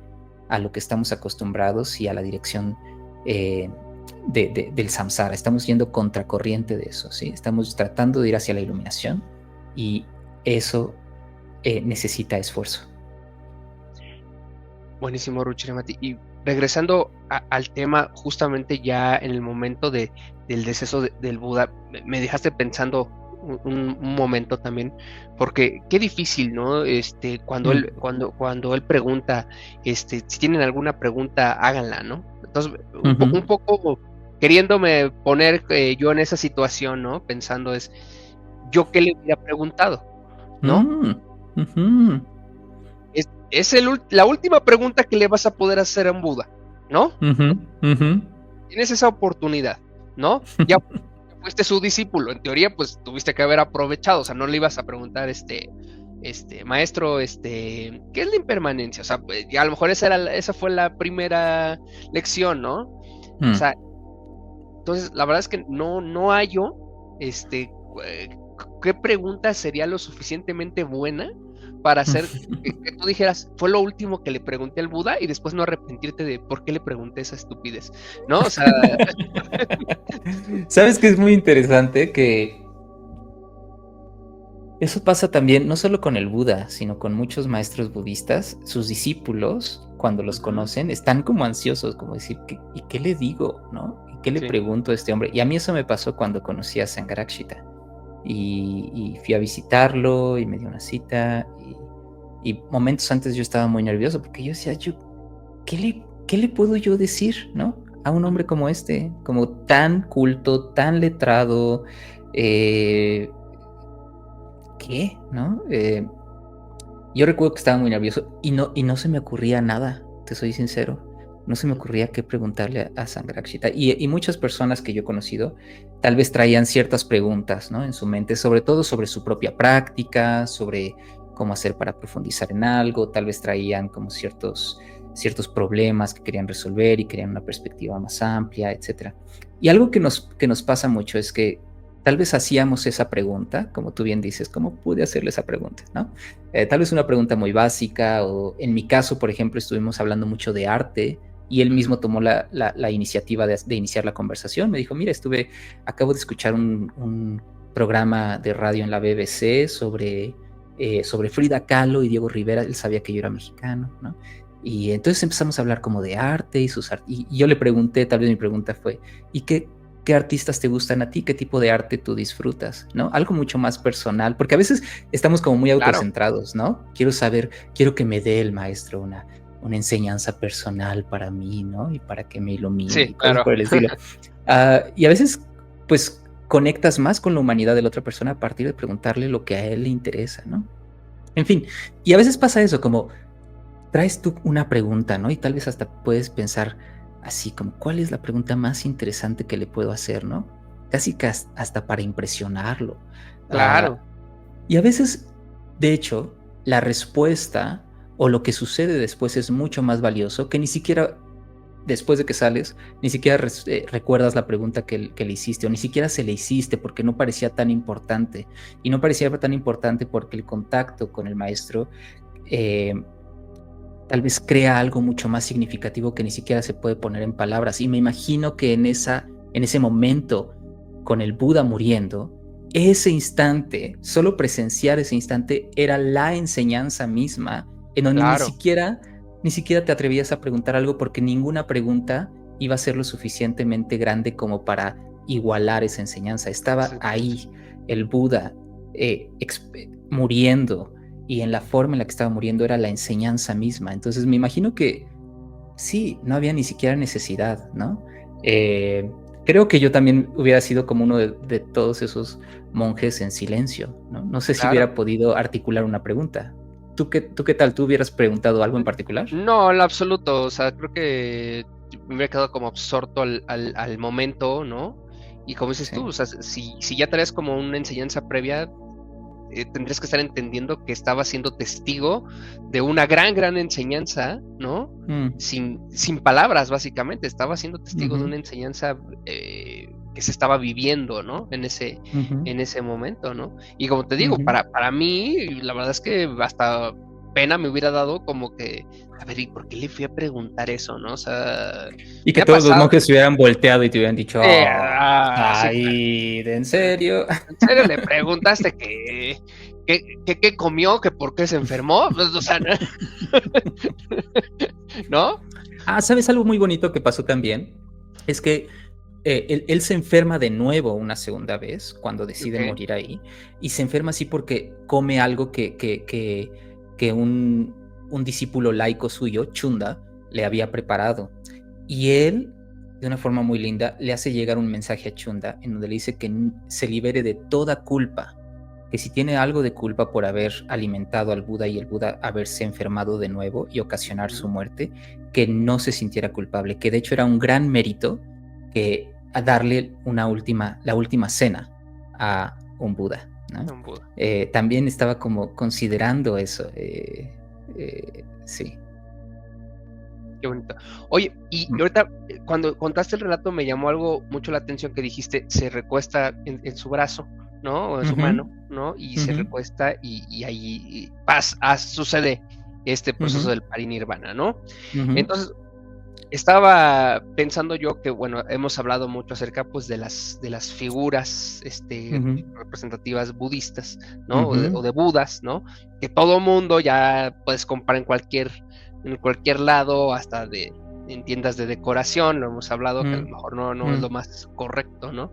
a lo que estamos acostumbrados y a la dirección del samsara. Estamos yendo contracorriente de eso, ¿sí? Estamos tratando de ir hacia la iluminación y eso necesita esfuerzo. Buenísimo, Ruchiramati. Y regresando al tema, justamente ya en el momento del deceso del Buda, me dejaste pensando un momento también, porque qué difícil, ¿no? Cuando él pregunta, si tienen alguna pregunta, háganla, ¿no? Entonces, un poco queriéndome poner yo en esa situación, ¿no? Pensando yo qué le hubiera preguntado, ¿no? Es la última pregunta que le vas a poder hacer a un Buda, ¿no? Tienes esa oportunidad, ¿no? Ya fuiste su discípulo, en teoría, pues tuviste que haber aprovechado, o sea, no le ibas a preguntar, maestro, ¿qué es la impermanencia? O sea, pues, ya a lo mejor esa fue la primera lección, ¿no? O sea, entonces, la verdad es que no hallo, qué pregunta sería lo suficientemente buena para hacer que tú dijeras, fue lo último que le pregunté al Buda y después no arrepentirte de por qué le pregunté esa estupidez, ¿no? O sea... ¿Sabes qué es muy interesante? Que eso pasa también no solo con el Buda, sino con muchos maestros budistas. Sus discípulos, cuando los conocen, están como ansiosos, como decir, ¿y qué le digo? ¿No? ¿Y qué le pregunto a este hombre? Y a mí eso me pasó cuando conocí a Sangharakshita. Y fui a visitarlo y me dio una cita y momentos antes yo estaba muy nervioso porque yo decía, ¿qué le puedo yo decir, ¿no? A un hombre como este, como tan culto, tan letrado, ¿qué? ¿No? Yo recuerdo que estaba muy nervioso y no se me ocurría nada, te soy sincero. No se me ocurría qué preguntarle a Sangharakshita. Y muchas personas que yo he conocido tal vez traían ciertas preguntas, ¿no? En su mente, sobre todo sobre su propia práctica, sobre cómo hacer para profundizar en algo, tal vez traían como ciertos problemas que querían resolver y querían una perspectiva más amplia, etc. Y algo que nos pasa mucho es que tal vez hacíamos esa pregunta, como tú bien dices, ¿cómo pude hacerle esa pregunta? ¿No? Tal vez una pregunta muy básica, o en mi caso, por ejemplo, estuvimos hablando mucho de arte y él mismo tomó la iniciativa de iniciar la conversación. Me dijo, mira, acabo de escuchar un programa de radio en la BBC sobre Frida Kahlo y Diego Rivera. Él sabía que yo era mexicano, ¿no? Y entonces empezamos a hablar como de arte y yo le pregunté, tal vez mi pregunta fue, ¿y qué artistas te gustan a ti? ¿Qué tipo de arte tú disfrutas? ¿No? Algo mucho más personal, porque a veces estamos como muy autocentrados, ¿no? Quiero que me dé el maestro una enseñanza personal para mí, ¿no? Y para que me ilumine y cosas por el estilo. Y a veces, pues, conectas más con la humanidad de la otra persona a partir de preguntarle lo que a él le interesa, ¿no? En fin, y a veces pasa eso, como traes tú una pregunta, ¿no? Y tal vez hasta puedes pensar así como, ¿cuál es la pregunta más interesante que le puedo hacer, ¿no? Casi que hasta para impresionarlo. Claro. Y a veces, de hecho, la respuesta o lo que sucede después es mucho más valioso que ni siquiera después de que sales, ni siquiera recuerdas la pregunta que le hiciste o ni siquiera se le hiciste porque no parecía tan importante. Y no parecía tan importante porque el contacto con el maestro tal vez crea algo mucho más significativo que ni siquiera se puede poner en palabras. Y me imagino que en ese momento, con el Buda muriendo, ese instante, solo presenciar ese instante era la enseñanza misma, en donde ni siquiera te atrevías a preguntar algo porque ninguna pregunta iba a ser lo suficientemente grande como para igualar esa enseñanza. Estaba ahí el Buda muriendo, y en la forma en la que estaba muriendo era la enseñanza misma. Entonces me imagino que sí, no había ni siquiera necesidad, ¿no? Creo que yo también hubiera sido como uno de todos esos monjes en silencio, ¿no? No sé si Claro. hubiera podido articular una pregunta. ¿Tú qué tal? ¿Tú hubieras preguntado algo en particular? No, en lo absoluto, o sea, creo que me hubiera quedado como absorto al momento, ¿no? Y como dices Sí. tú, o sea, si ya traes como una enseñanza previa, tendrías que estar entendiendo que estaba siendo testigo de una gran enseñanza, ¿no? Mm, Sin palabras, básicamente, estaba siendo testigo de ujú, una enseñanza que se estaba viviendo, ¿no? ujú, En ese momento, ¿no? Y como te digo, ujú. para mí, la verdad es que hasta pena me hubiera dado como que, a ver, ¿y por qué le fui a preguntar eso, no? O sea, Y que me ha todos los pasado. monjes se hubieran volteado y te hubieran dicho, oh, Sí, claro. Said, ¿en serio? ¿En serio le preguntaste qué comió, que por qué se enfermó? Pues, o sea, ¿no? Ah, ¿sabes algo muy bonito que pasó también? Es que él se enferma de nuevo una segunda vez cuando decide Ok. morir ahí, y se enferma así porque come algo que un discípulo laico suyo, Chunda, le había preparado. Y él, de una forma muy linda, le hace llegar un mensaje a Chunda en donde le dice que se libere de toda culpa, que si tiene algo de culpa por haber alimentado al Buda y el Buda haberse enfermado de nuevo y ocasionar su Ujú. muerte, que no se sintiera culpable, que de hecho era un gran mérito que a darle la última cena a un Buda, ¿no? Un Buda. También estaba como considerando eso. Sí. Qué bonito. Oye, y Mm, ahorita, cuando contaste el relato, me llamó algo mucho la atención que dijiste, se recuesta en su brazo, ¿no? O en su ujú, mano, ¿no? Y se ujú, recuesta y ahí sucede este proceso ujú, del parinirvana, ¿no? ujú, Entonces, estaba pensando yo que, bueno, hemos hablado mucho acerca, pues, de las figuras, ujú, representativas budistas, ¿no? ujú, O de Budas, ¿no? Que todo mundo ya puedes comprar en cualquier lado, hasta en tiendas de decoración, lo hemos hablado, que a lo mm, mejor no es mm, lo más correcto, ¿no?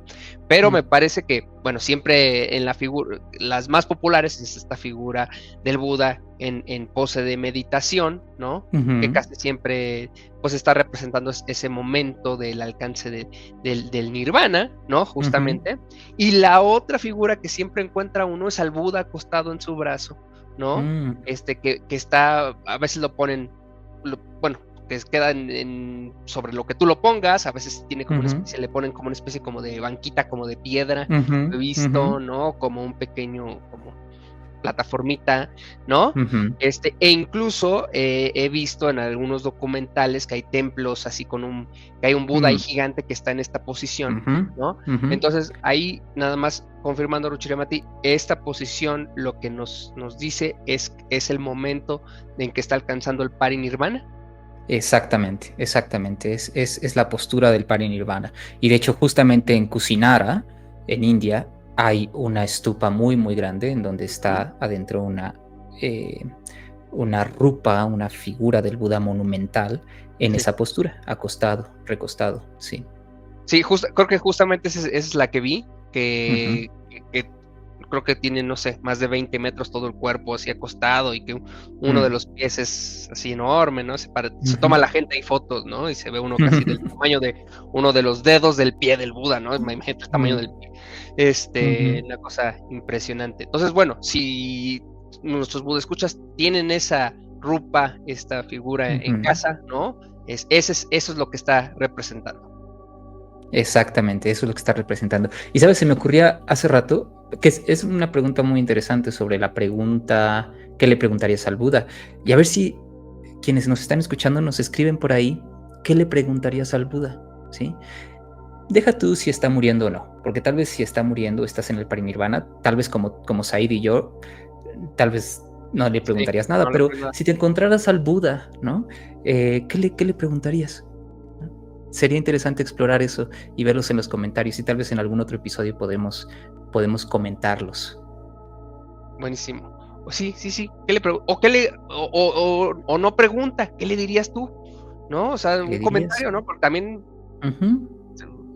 Pero mm, me parece que, bueno, siempre en la figura, las más populares es esta figura del Buda en pose de meditación, ¿no? Que ujú, casi siempre pues está representando ese momento del alcance del nirvana, ¿no? ujú, Justamente. Y la otra figura que siempre encuentra uno es al Buda acostado en su brazo, ¿no? mm, Que está, a veces lo ponen, bueno, que queda sobre lo que tú lo pongas, a veces tiene como una ujú, especie, le ponen como una especie como de banquita, como de piedra, ujú, he ujú, visto, ¿no? Como un pequeño, como plataformita, ¿no? ujú, E incluso he visto en algunos documentales que hay templos así que hay un Buda ahí mm, gigante que está en esta posición, ujú, ¿no? ujú. Entonces, ahí nada más confirmando, Ruchiramati, esta posición lo que nos dice es el momento en que está alcanzando el parinirvana. Exactamente, exactamente. Es la postura del parinirvana. Y de hecho, justamente en Kusinara, en India, hay una estupa muy, muy grande en donde Ujú. está adentro eh, una rupa, una figura del Buda monumental en Sí. esa postura, acostado, recostado. Sí. Sí, creo que justamente esa es la que vi, Ujú, que creo que tiene, no sé, más de 20 metros todo el cuerpo así acostado y que uno de mm, los pies es así enorme, ¿no? Se ujú. toma la gente ahí fotos, ¿no? Y se ve uno casi del tamaño de uno de los dedos del pie del Buda, ¿no? Imagínate el tamaño del Mm, pie. ujú, Una cosa impresionante. Entonces, bueno, si nuestros Buda escuchas tienen esa rupa, esta figura en ujú. casa, ¿no? Eso es lo que está representando. Exactamente, eso es lo que está representando. Y sabes, se me ocurría hace rato que es una pregunta muy interesante sobre la pregunta, ¿qué le preguntarías al Buda? Y a ver si quienes nos están escuchando nos escriben por ahí, ¿qué le preguntarías al Buda? ¿Sí? Deja tú si está muriendo o no, porque tal vez si está muriendo, estás en el parinirvana, tal vez como Said y yo, tal vez no le Sí, preguntarías nada, no le pero fue nada. si te encontraras al Buda, ¿no? ¿Qué le preguntarías? ¿No? Sería interesante explorar eso y verlos en los comentarios, y tal vez en algún otro episodio podemos comentarlos. Buenísimo. Sí. ¿Qué le o no pregunta, ¿qué le dirías tú? ¿No? O sea, ¿Qué le un dirías? comentario, ¿no? Porque también Ujú,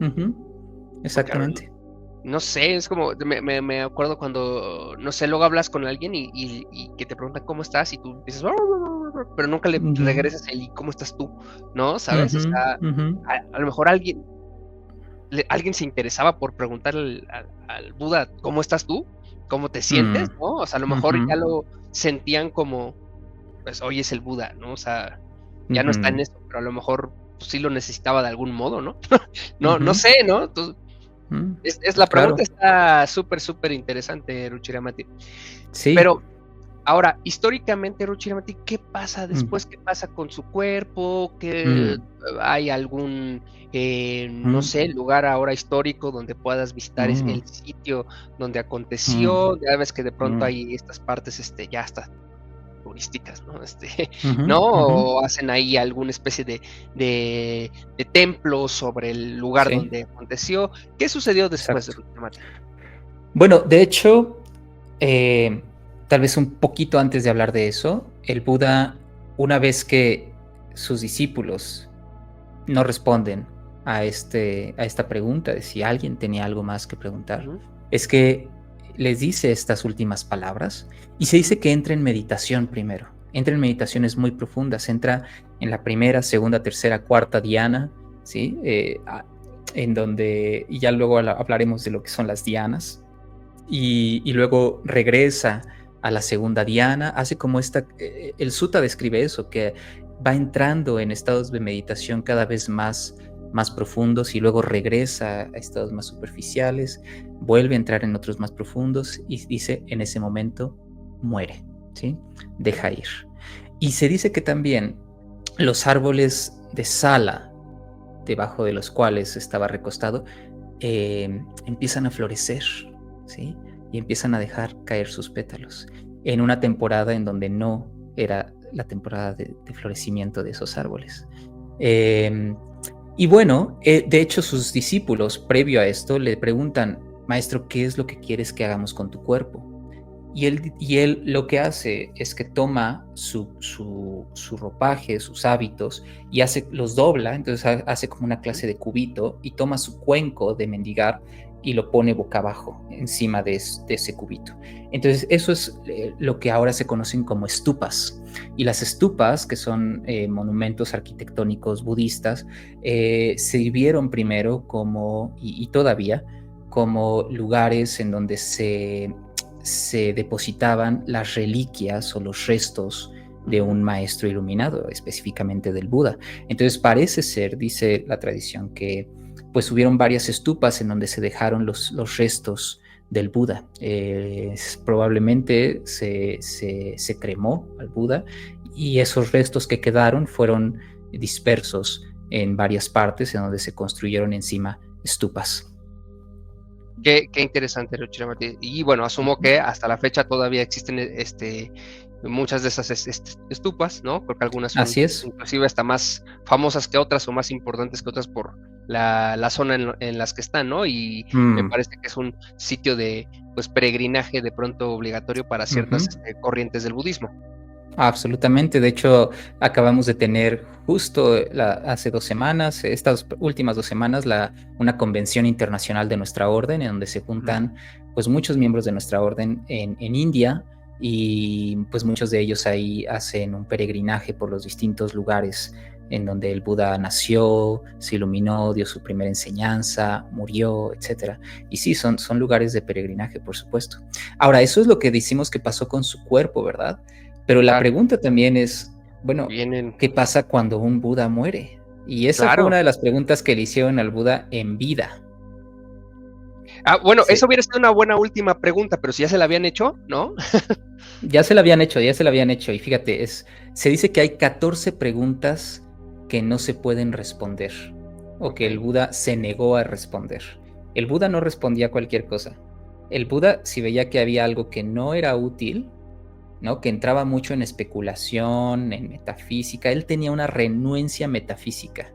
ujú, Porque exactamente. no sé, es como, me acuerdo cuando, no sé, luego hablas con alguien y que te preguntan cómo estás y tú dices, pero nunca le Ujú, regresas el ¿y cómo estás tú? ¿No? ¿Sabes? O ujú, sea, ujú, a lo mejor alguien se interesaba por preguntarle al Buda, ¿cómo estás tú? ¿Cómo te sientes? mm, ¿No? O sea, a lo mejor ujú, ya lo sentían como, pues hoy es el Buda, ¿no? O sea, ya no está en ujú, eso, pero a lo mejor pues, sí lo necesitaba de algún modo, ¿no? No ujú, sé, ¿no? Entonces, mm, la claro, pregunta está súper, súper interesante, Ruchiramati. sí. Pero ahora, históricamente, Ruchiramati, ¿qué pasa Mm, después? ¿Qué pasa con su cuerpo? ¿Qué mm, hay algún, no mm, sé, lugar ahora histórico donde puedas visitar mm, el sitio donde mm, aconteció? Ya ves que de pronto mm, hay estas partes, ya hasta turísticas, ¿no? ujú, ¿No? ujú, O hacen ahí alguna especie de templo sobre el lugar sí, donde aconteció. ¿Qué sucedió después de exacto. Ruchiramati? Bueno, de hecho, eh, tal vez un poquito antes de hablar de eso, el Buda, una vez que sus discípulos no responden a esta pregunta de si alguien tenía algo más que preguntar, Ujú, es que les dice estas últimas palabras y se dice que entra en meditación primero. Entra en meditaciones muy profundas, entra en la primera, segunda, tercera, cuarta diana, ¿sí? En donde, y ya luego hablaremos de lo que son las dianas, y luego regresa a la segunda diana, hace como el sutta describe eso, que va entrando en estados de meditación cada vez más profundos y luego regresa a estados más superficiales, vuelve a entrar en otros más profundos y dice, en ese momento muere, ¿sí? Deja ir. Y se dice que también los árboles de sala, debajo de los cuales estaba recostado, empiezan a florecer, ¿sí? Y empiezan a dejar caer sus pétalos en una temporada en donde no era la temporada de florecimiento de esos árboles. Eh, y bueno, de hecho sus discípulos, previo a esto, le preguntan, Maestro, ¿qué es lo que quieres que hagamos con tu cuerpo? Y él lo que hace es que toma su ropaje, sus hábitos, y los dobla, entonces hace como una ujú. clase de cubito, y toma su cuenco de mendigar y lo pone boca abajo encima de ese cubito. Entonces eso es lo que ahora se conocen como estupas. Y las estupas, que son monumentos arquitectónicos budistas, sirvieron primero como, y todavía, como lugares en donde se depositaban las reliquias o los restos de Ujú. un maestro iluminado, específicamente del Buda. Entonces parece ser, dice la tradición, que pues hubieron varias estupas en donde se dejaron los restos del Buda. Probablemente se cremó al Buda y esos restos que quedaron fueron dispersos en varias partes en donde se construyeron encima estupas. Qué interesante, Ruchiramati. Y bueno, asumo que hasta la fecha todavía existen muchas de esas estupas, ¿no? Porque algunas son Así es. inclusive hasta más famosas que otras o más importantes que otras por la zona en las que están, ¿no? Y me Mm, parece que es un sitio de pues peregrinaje de pronto obligatorio para ciertas ujú. corrientes del budismo. Absolutamente. De hecho, acabamos de tener justo hace 2 semanas, estas últimas 2 semanas, una convención internacional de nuestra orden, en donde se Ujú. juntan pues muchos miembros de nuestra orden en India y pues muchos de ellos ahí hacen un peregrinaje por los distintos lugares en donde el Buda nació, se iluminó, dio su primera enseñanza, murió, etcétera. Y sí, son lugares de peregrinaje, por supuesto. Ahora, eso es lo que decimos que pasó con su cuerpo, ¿verdad? Pero la Claro, pregunta también es, bueno, vienen, ¿qué pasa cuando un Buda muere? Y esa fue claro. una de las preguntas que le hicieron al Buda en vida. Bueno, eso Se, hubiera sido una buena última pregunta, pero si ya se la habían hecho, ¿no? ya se la habían hecho, ya se la habían hecho. Y fíjate, se dice que hay 14 preguntas que no se pueden responder o que el Ok. Buda se negó a responder. El Buda no respondía a cualquier cosa. El Buda, si veía que había algo que no era útil, ¿no? Que entraba mucho en especulación, en metafísica. Él tenía una renuencia metafísica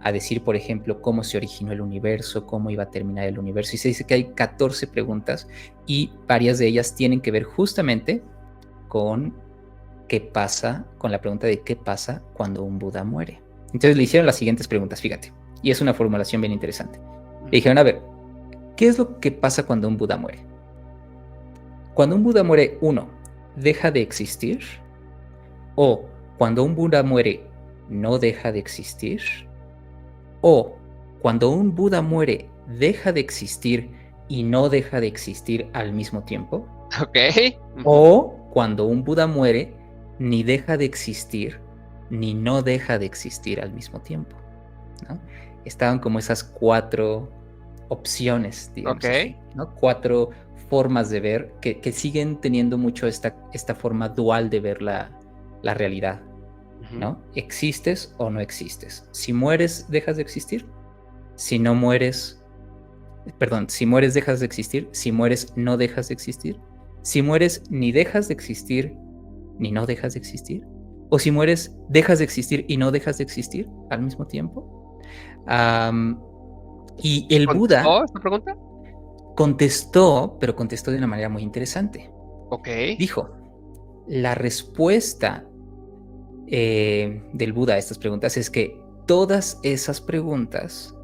a decir, por ejemplo, cómo se originó el universo, cómo iba a terminar el universo. Y se dice que hay 14 preguntas y varias de ellas tienen que ver justamente con qué pasa, con la pregunta de qué pasa cuando un Buda muere. Entonces le hicieron las siguientes preguntas, fíjate. Y es una formulación bien interesante. Le dijeron, a ver, ¿qué es lo que pasa cuando un Buda muere? Cuando un Buda muere, uno, deja de existir, o cuando un Buda muere, no deja de existir, o cuando un Buda muere, deja de existir y no deja de existir al mismo tiempo, Ok. o cuando un Buda muere, ni deja de existir ni no deja de existir al mismo tiempo, ¿no? Estaban como esas 4 opciones, digamos Ok. así, ¿no? 4 formas de ver que siguen teniendo mucho esta forma dual de ver la realidad, ¿no? ¿Existes o no existes? Si mueres, dejas de existir. Si no mueres, perdón, si mueres, dejas de existir. Si mueres, no dejas de existir. Si mueres, ni dejas de existir, ni no dejas de existir. O si mueres, dejas de existir y no dejas de existir al mismo tiempo. Y el Buda ¿Contestó esta pregunta? contestó, pero contestó de una manera muy interesante. Ok. Dijo, la respuesta del Buda a estas preguntas es que todas esas preguntas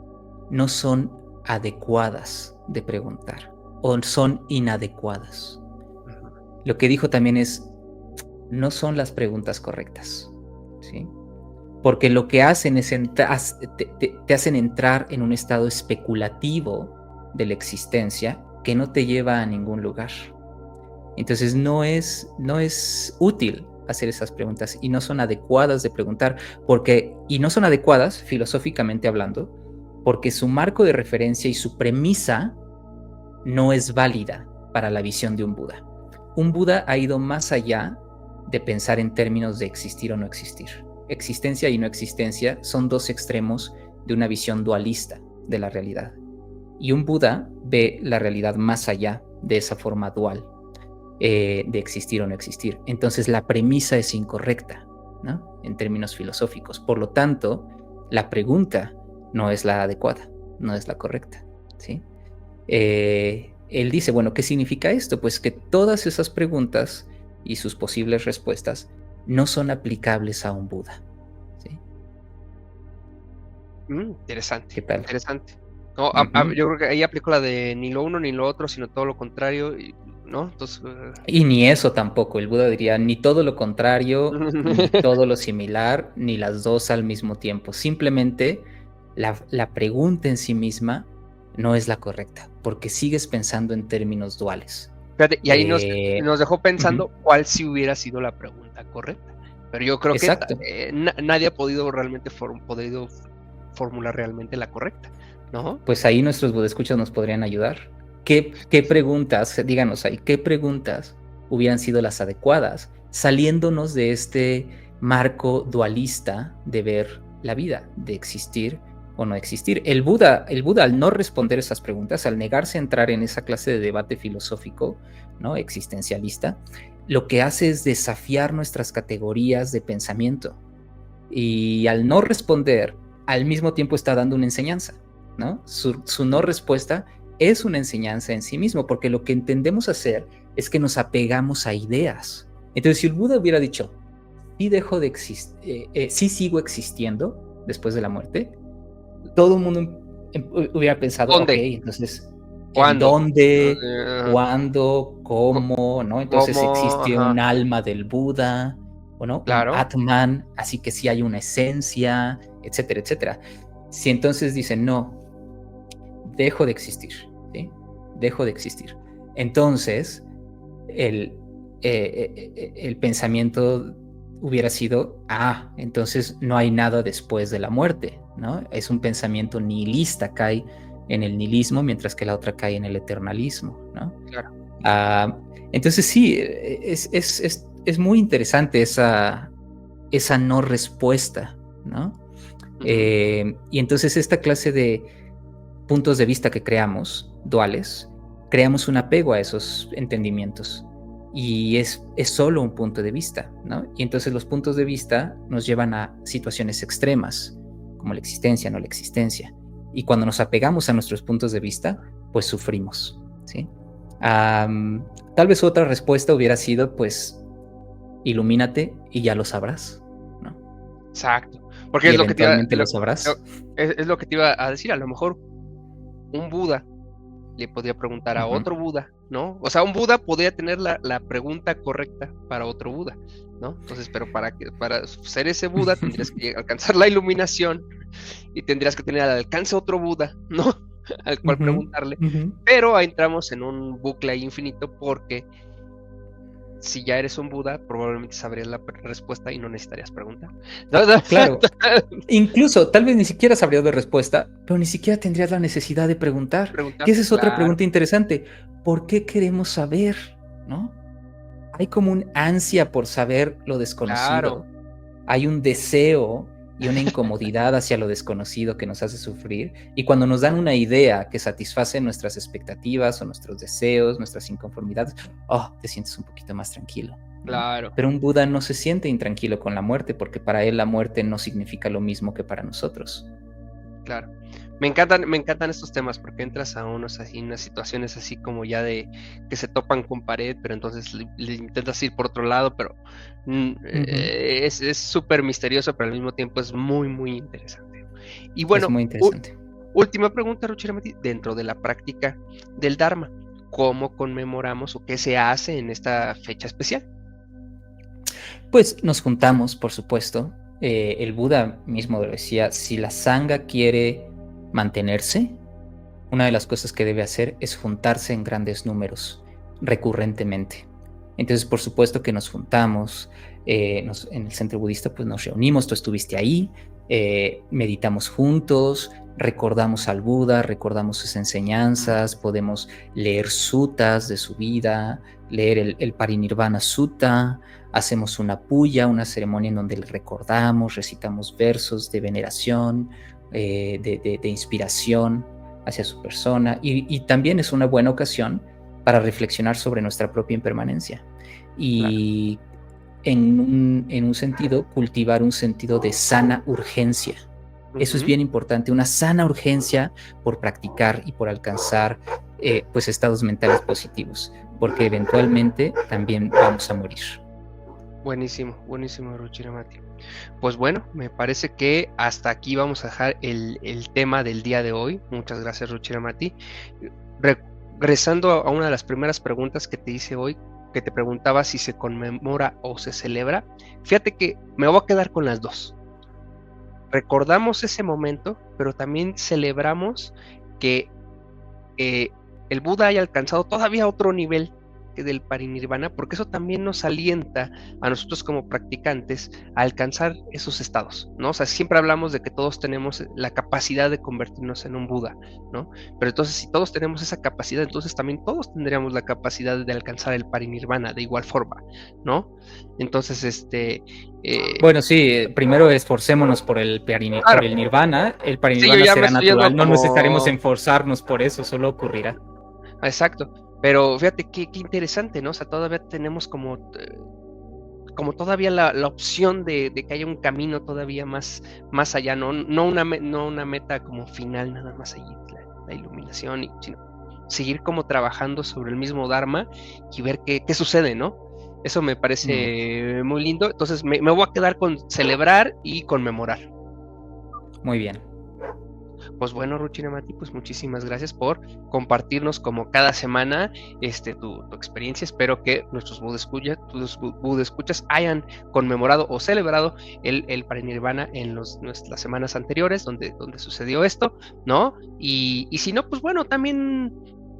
no son adecuadas de preguntar o son inadecuadas. Lo que dijo también es, no son las preguntas correctas, ¿sí? Porque lo que hacen es te hacen entrar en un estado especulativo de la existencia que no te lleva a ningún lugar. Entonces no es útil hacer esas preguntas y no son adecuadas de preguntar, y no son adecuadas, filosóficamente hablando, porque su marco de referencia y su premisa no es válida para la visión de un Buda. Un Buda ha ido más allá de pensar en términos de existir o no existir. Existencia y no existencia son 2 extremos de una visión dualista de la realidad. Y un Buda ve la realidad más allá de esa forma dual de existir o no existir. Entonces la premisa es incorrecta, ¿no? En términos filosóficos. Por lo tanto, la pregunta no es la adecuada, no es la correcta, ¿sí? Él dice, bueno, ¿qué significa esto? Pues que todas esas preguntas y sus posibles respuestas no son aplicables a un Buda, ¿sí? Interesante, ¿Qué tal? interesante. No, Ujú. yo creo que ahí aplicó la de ni lo uno ni lo otro, sino todo lo contrario, ¿no? Entonces, Y ni eso tampoco, el Buda diría, ni todo lo contrario, ni todo lo similar, ni las 2 al mismo tiempo. Simplemente la pregunta en sí misma no es la correcta, porque sigues pensando en términos duales. fíjate, y ahí nos dejó Ujú, pensando cuál sí hubiera sido la pregunta correcta. Pero yo creo que exacto. nadie ha podido realmente formular realmente la correcta, ¿no? Pues ahí nuestros budescuchas nos podrían ayudar. ¿Qué preguntas, díganos ahí, qué preguntas hubieran sido las adecuadas, saliéndonos de este marco dualista de ver la vida, de existir o no existir? El Buda al no responder esas preguntas, al negarse a entrar en esa clase de debate filosófico, ¿no? Existencialista, lo que hace es desafiar nuestras categorías de pensamiento. Y al no responder, al mismo tiempo está dando una enseñanza, ¿no? Su no respuesta es una enseñanza en sí mismo, porque lo que entendemos hacer es que nos apegamos a ideas. Entonces, si el Buda hubiera dicho, sí dejo de existir, sí sigo existiendo después de la muerte, todo el mundo hubiera pensado, ok, ¿Dónde? entonces, ¿en ¿Cuándo? dónde? Eh, ¿Cuándo? co- ¿Cómo? ¿No? Entonces ¿Cómo? existe un Ajá, alma del Buda, ¿o no? Un claro. Atman, así que sí hay una esencia, etcétera, etcétera. Si entonces dicen, no, dejo de existir, ¿sí? Dejo de existir. Entonces, el, el pensamiento hubiera sido, entonces no hay nada después de la muerte, ¿no? Es un pensamiento nihilista, cae en el nihilismo, mientras que la otra cae en el eternalismo, ¿no? Claro. Ah, entonces sí, es muy interesante esa no respuesta, ¿no? Ujú. Y entonces esta clase de puntos de vista que creamos, duales, creamos un apego a esos entendimientos. Y es solo un punto de vista, ¿no? Y entonces los puntos de vista nos llevan a situaciones extremas, como la existencia, no la existencia. Y cuando nos apegamos a nuestros puntos de vista, pues sufrimos, ¿sí? Tal vez otra respuesta hubiera sido, pues, ilumínate y ya lo sabrás, ¿no? Exacto. Porque y es lo que te iba, eventualmente lo sabrás. es lo que te iba a decir. A lo mejor un Buda le podría preguntar a Ujú. otro Buda, ¿no? O sea, un Buda podría tener la pregunta correcta para otro Buda, ¿no? Entonces, pero para ser ese Buda tendrías que alcanzar la iluminación y tendrías que tener al alcance otro Buda, ¿no? Al cual Ujú, preguntarle. ujú. Pero ahí entramos en un bucle infinito porque si ya eres un Buda, probablemente sabrías la respuesta y no necesitarías preguntar. Claro, incluso tal vez ni siquiera sabrías de respuesta, pero ni siquiera tendrías la necesidad de preguntar. Preguntar, Que esa es otra claro, pregunta interesante. ¿Por qué queremos saber? ¿No? Hay como un ansia por saber lo claro, desconocido. Hay un deseo y una incomodidad hacia lo desconocido que nos hace sufrir. Y cuando nos dan una idea que satisface nuestras expectativas o nuestros deseos, nuestras inconformidades, oh, te sientes un poquito más tranquilo, ¿no? claro, Pero un Buda no se siente intranquilo con la muerte porque para él la muerte no significa lo mismo que para nosotros. claro. Me encantan estos temas porque entras a unos así, unas situaciones así como ya de que se topan con pared, pero entonces le intentas ir por otro lado, pero Ujú. es súper misterioso, pero al mismo tiempo es muy, muy interesante. Y Es bueno, muy interesante. última pregunta, Ruchiramati, dentro de la práctica del Dharma, ¿cómo conmemoramos o qué se hace en esta fecha especial? Pues nos juntamos, por supuesto. El Buda mismo lo decía, si la sangha quiere mantenerse, una de las cosas que debe hacer es juntarse en grandes números, recurrentemente. Entonces, por supuesto que nos juntamos, en el centro budista pues nos reunimos, tú estuviste ahí, meditamos juntos, recordamos al Buda, recordamos sus enseñanzas, podemos leer sutas de su vida, leer el Parinirvana Sutta, hacemos una puya, una ceremonia en donde le recordamos, recitamos versos de veneración, de inspiración hacia su persona y también es una buena ocasión para reflexionar sobre nuestra propia impermanencia Claro. y en un sentido, cultivar un sentido de sana urgencia. Eso es Ujú. bien importante, una sana urgencia por practicar y por alcanzar pues estados mentales positivos, porque eventualmente también vamos a morir. Buenísimo, buenísimo, Ruchiramati. Pues bueno, me parece que hasta aquí vamos a dejar el tema del día de hoy. Muchas gracias, Ruchiramati. Regresando a una de las primeras preguntas que te hice hoy, que te preguntaba si se conmemora o se celebra, fíjate que me voy a quedar con las dos. Recordamos ese momento, pero también celebramos que el Buda haya alcanzado todavía otro nivel que del parinirvana, porque eso también nos alienta a nosotros como practicantes a alcanzar esos estados, ¿no? O sea, siempre hablamos de que todos tenemos la capacidad de convertirnos en un Buda, ¿no? Pero entonces, si todos tenemos esa capacidad, entonces también todos tendríamos la capacidad de alcanzar el parinirvana de igual forma, ¿no? Entonces, Bueno, sí, primero esforcémonos por claro, el nirvana. El sí, yo parinirvana ya me será estoy yendo natural, no necesitaremos como esforzarnos por eso, solo ocurrirá. exacto, pero fíjate qué interesante, ¿no? O sea, todavía tenemos como todavía la opción de que haya un camino todavía más allá, no una meta como final, nada más allí, la iluminación, sino seguir como trabajando sobre el mismo Dharma y ver qué sucede, ¿no? Eso me Mm, parece muy lindo, entonces me voy a quedar con celebrar y conmemorar. muy bien. Pues bueno, Ruchinamati, pues muchísimas gracias por compartirnos como cada semana tu experiencia. Espero que nuestros Budescuchas hayan conmemorado o celebrado el Parinirvana en las semanas anteriores donde sucedió esto, ¿no? Y si no, pues bueno, también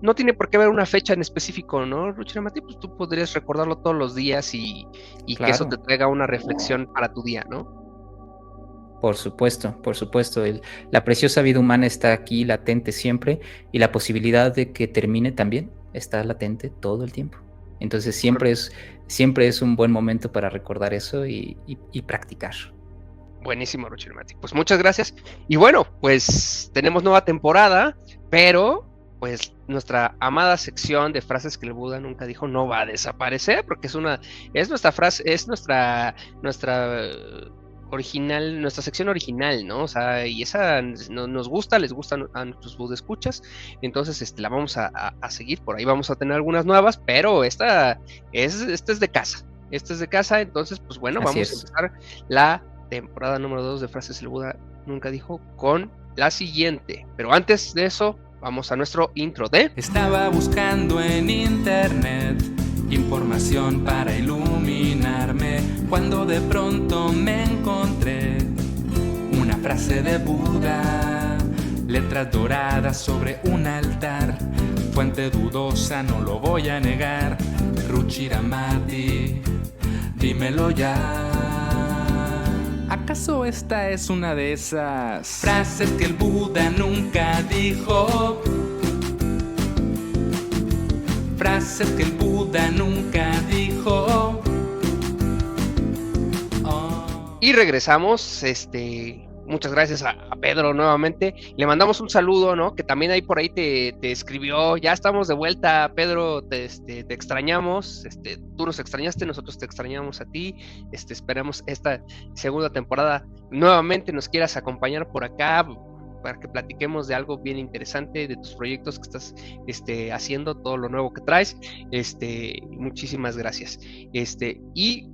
no tiene por qué haber una fecha en específico, ¿no, Ruchinamati? Pues tú podrías recordarlo todos los días y que eso te Claro, traiga una reflexión para tu día, ¿no? por supuesto, por supuesto. La preciosa vida humana está aquí latente siempre y la posibilidad de que termine también está latente todo el tiempo. Entonces siempre es un buen momento para recordar eso y practicar. Buenísimo, Rochirmati. Pues muchas gracias. Y bueno, pues tenemos nueva temporada, pero pues nuestra amada sección de frases que el Buda nunca dijo no va a desaparecer, porque es nuestra frase, es nuestra original, nuestra sección original, ¿no? O sea, y esa nos gusta, les gusta a nuestros Buda escuchas, entonces la vamos a seguir, por ahí vamos a tener algunas nuevas, pero esta es de casa. Esta es de casa, entonces, pues bueno, Así vamos a es. empezar la temporada número 2 de Frases el Buda Nunca Dijo, con la siguiente. Pero antes de eso, vamos a nuestro intro de... Estaba buscando en internet información para iluminarme, cuando de pronto me encontré una frase de Buda, letras doradas sobre un altar, fuente dudosa, no lo voy a negar. Ruchiramati, dímelo ya. ¿Acaso esta es una de esas frases que el Buda nunca dijo? Frases que el Buda nunca dijo. Oh. Y regresamos, muchas gracias a Pedro nuevamente. Le mandamos un saludo, ¿no? Que también ahí por ahí te escribió. Ya estamos de vuelta, Pedro, te extrañamos. Tú nos extrañaste, nosotros te extrañamos a ti. Esperamos esta segunda temporada nuevamente nos quieras acompañar por acá, para que platiquemos de algo bien interesante, de tus proyectos que estás haciendo, todo lo nuevo que traes. Muchísimas gracias. Y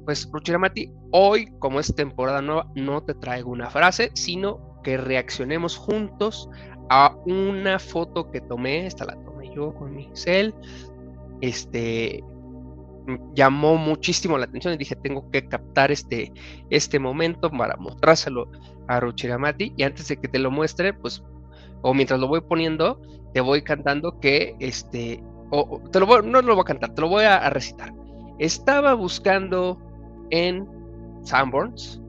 pues, Ruchiramati, hoy, como es temporada nueva, no te traigo una frase, sino que reaccionemos juntos a una foto que tomé. Esta la tomé yo con mi cel. Llamó muchísimo la atención y dije, tengo que captar este momento para mostrárselo a Ruchiramati. Y antes de que te lo muestre, pues, o mientras lo voy poniendo, te voy cantando que no lo voy a cantar, te lo voy a recitar. Estaba buscando en Sanborns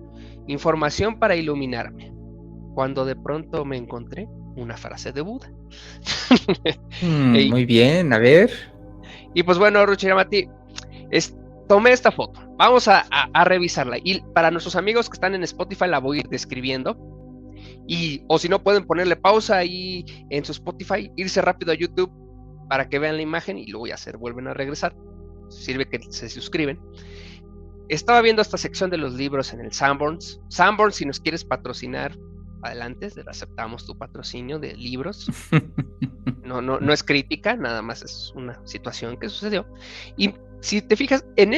información para iluminarme, cuando de pronto me encontré una frase de Buda. Muy bien, a ver. Y pues bueno, Ruchiramati, tomé esta foto, vamos a revisarla, y para nuestros amigos que están en Spotify la voy a ir describiendo, o si no pueden ponerle pausa ahí en su Spotify, irse rápido a YouTube para que vean la imagen y luego ya vuelven a regresar. Sirve que se suscriben. Estaba viendo esta sección de los libros en el Sanborns. Sanborns, si nos quieres patrocinar, adelante, aceptamos tu patrocinio de libros. No es crítica, nada más es una situación que sucedió. Y si te fijas, en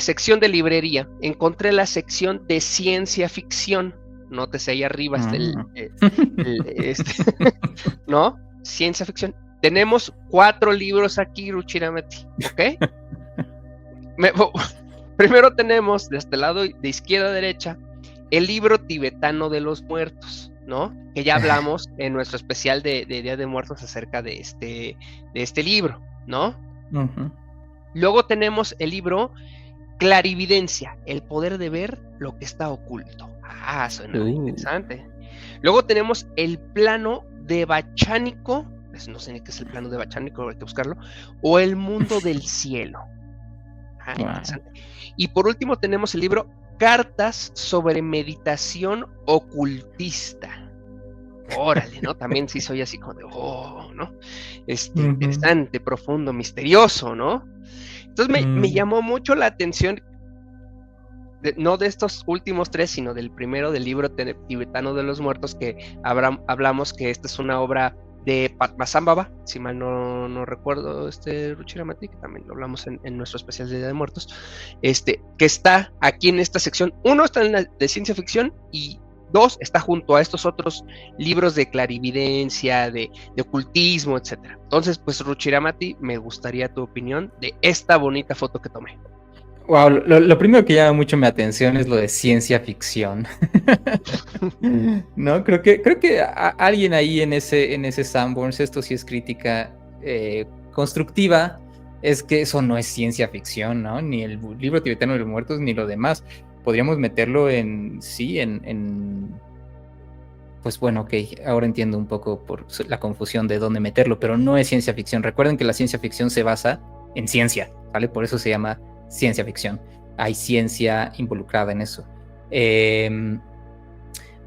sección de librería, encontré la sección de ciencia ficción. Nótese ahí arriba ¿no? Ciencia ficción. Tenemos 4 libros aquí, Ruchiramati, ¿ok? Primero tenemos, de este lado, de izquierda a derecha, el libro tibetano de los muertos, ¿no? Que ya hablamos en nuestro especial de Día de Muertos acerca de este libro, ¿no? Uh-huh. Luego tenemos el libro Clarividencia, el poder de ver lo que está oculto. Suena interesante. Luego tenemos el plano devachánico, no sé ni qué es el plano devachánico, hay que buscarlo, o el mundo del cielo. Interesante. Y por último tenemos el libro Cartas sobre meditación ocultista. Órale, ¿no? También sí soy así como de, ¿no? Interesante, profundo, misterioso, ¿no? Entonces me llamó mucho la atención, no de estos últimos 3, sino del primero, del libro tibetano de los muertos, que hablamos que esta es una obra de Padmasambhava, si mal no recuerdo, Ruchiramati, que también lo hablamos en nuestro especial de Día de Muertos, que está aquí en esta sección. 1 está en la de ciencia ficción y 2 está junto a estos otros libros de clarividencia, de ocultismo, etcétera. Entonces, pues, Ruchiramati, me gustaría tu opinión de esta bonita foto que tomé. Wow, lo primero que llama mucho mi atención es lo de ciencia ficción. No, creo que alguien ahí en ese Sanborns, esto sí es crítica constructiva, es que eso no es ciencia ficción, ¿no? Ni el libro tibetano de los muertos, ni lo demás. Podríamos meterlo pues bueno, ok, ahora entiendo un poco por la confusión de dónde meterlo, pero no es ciencia ficción. Recuerden que la ciencia ficción se basa en ciencia, ¿vale? Por eso se llama ciencia ficción. Hay ciencia involucrada en eso.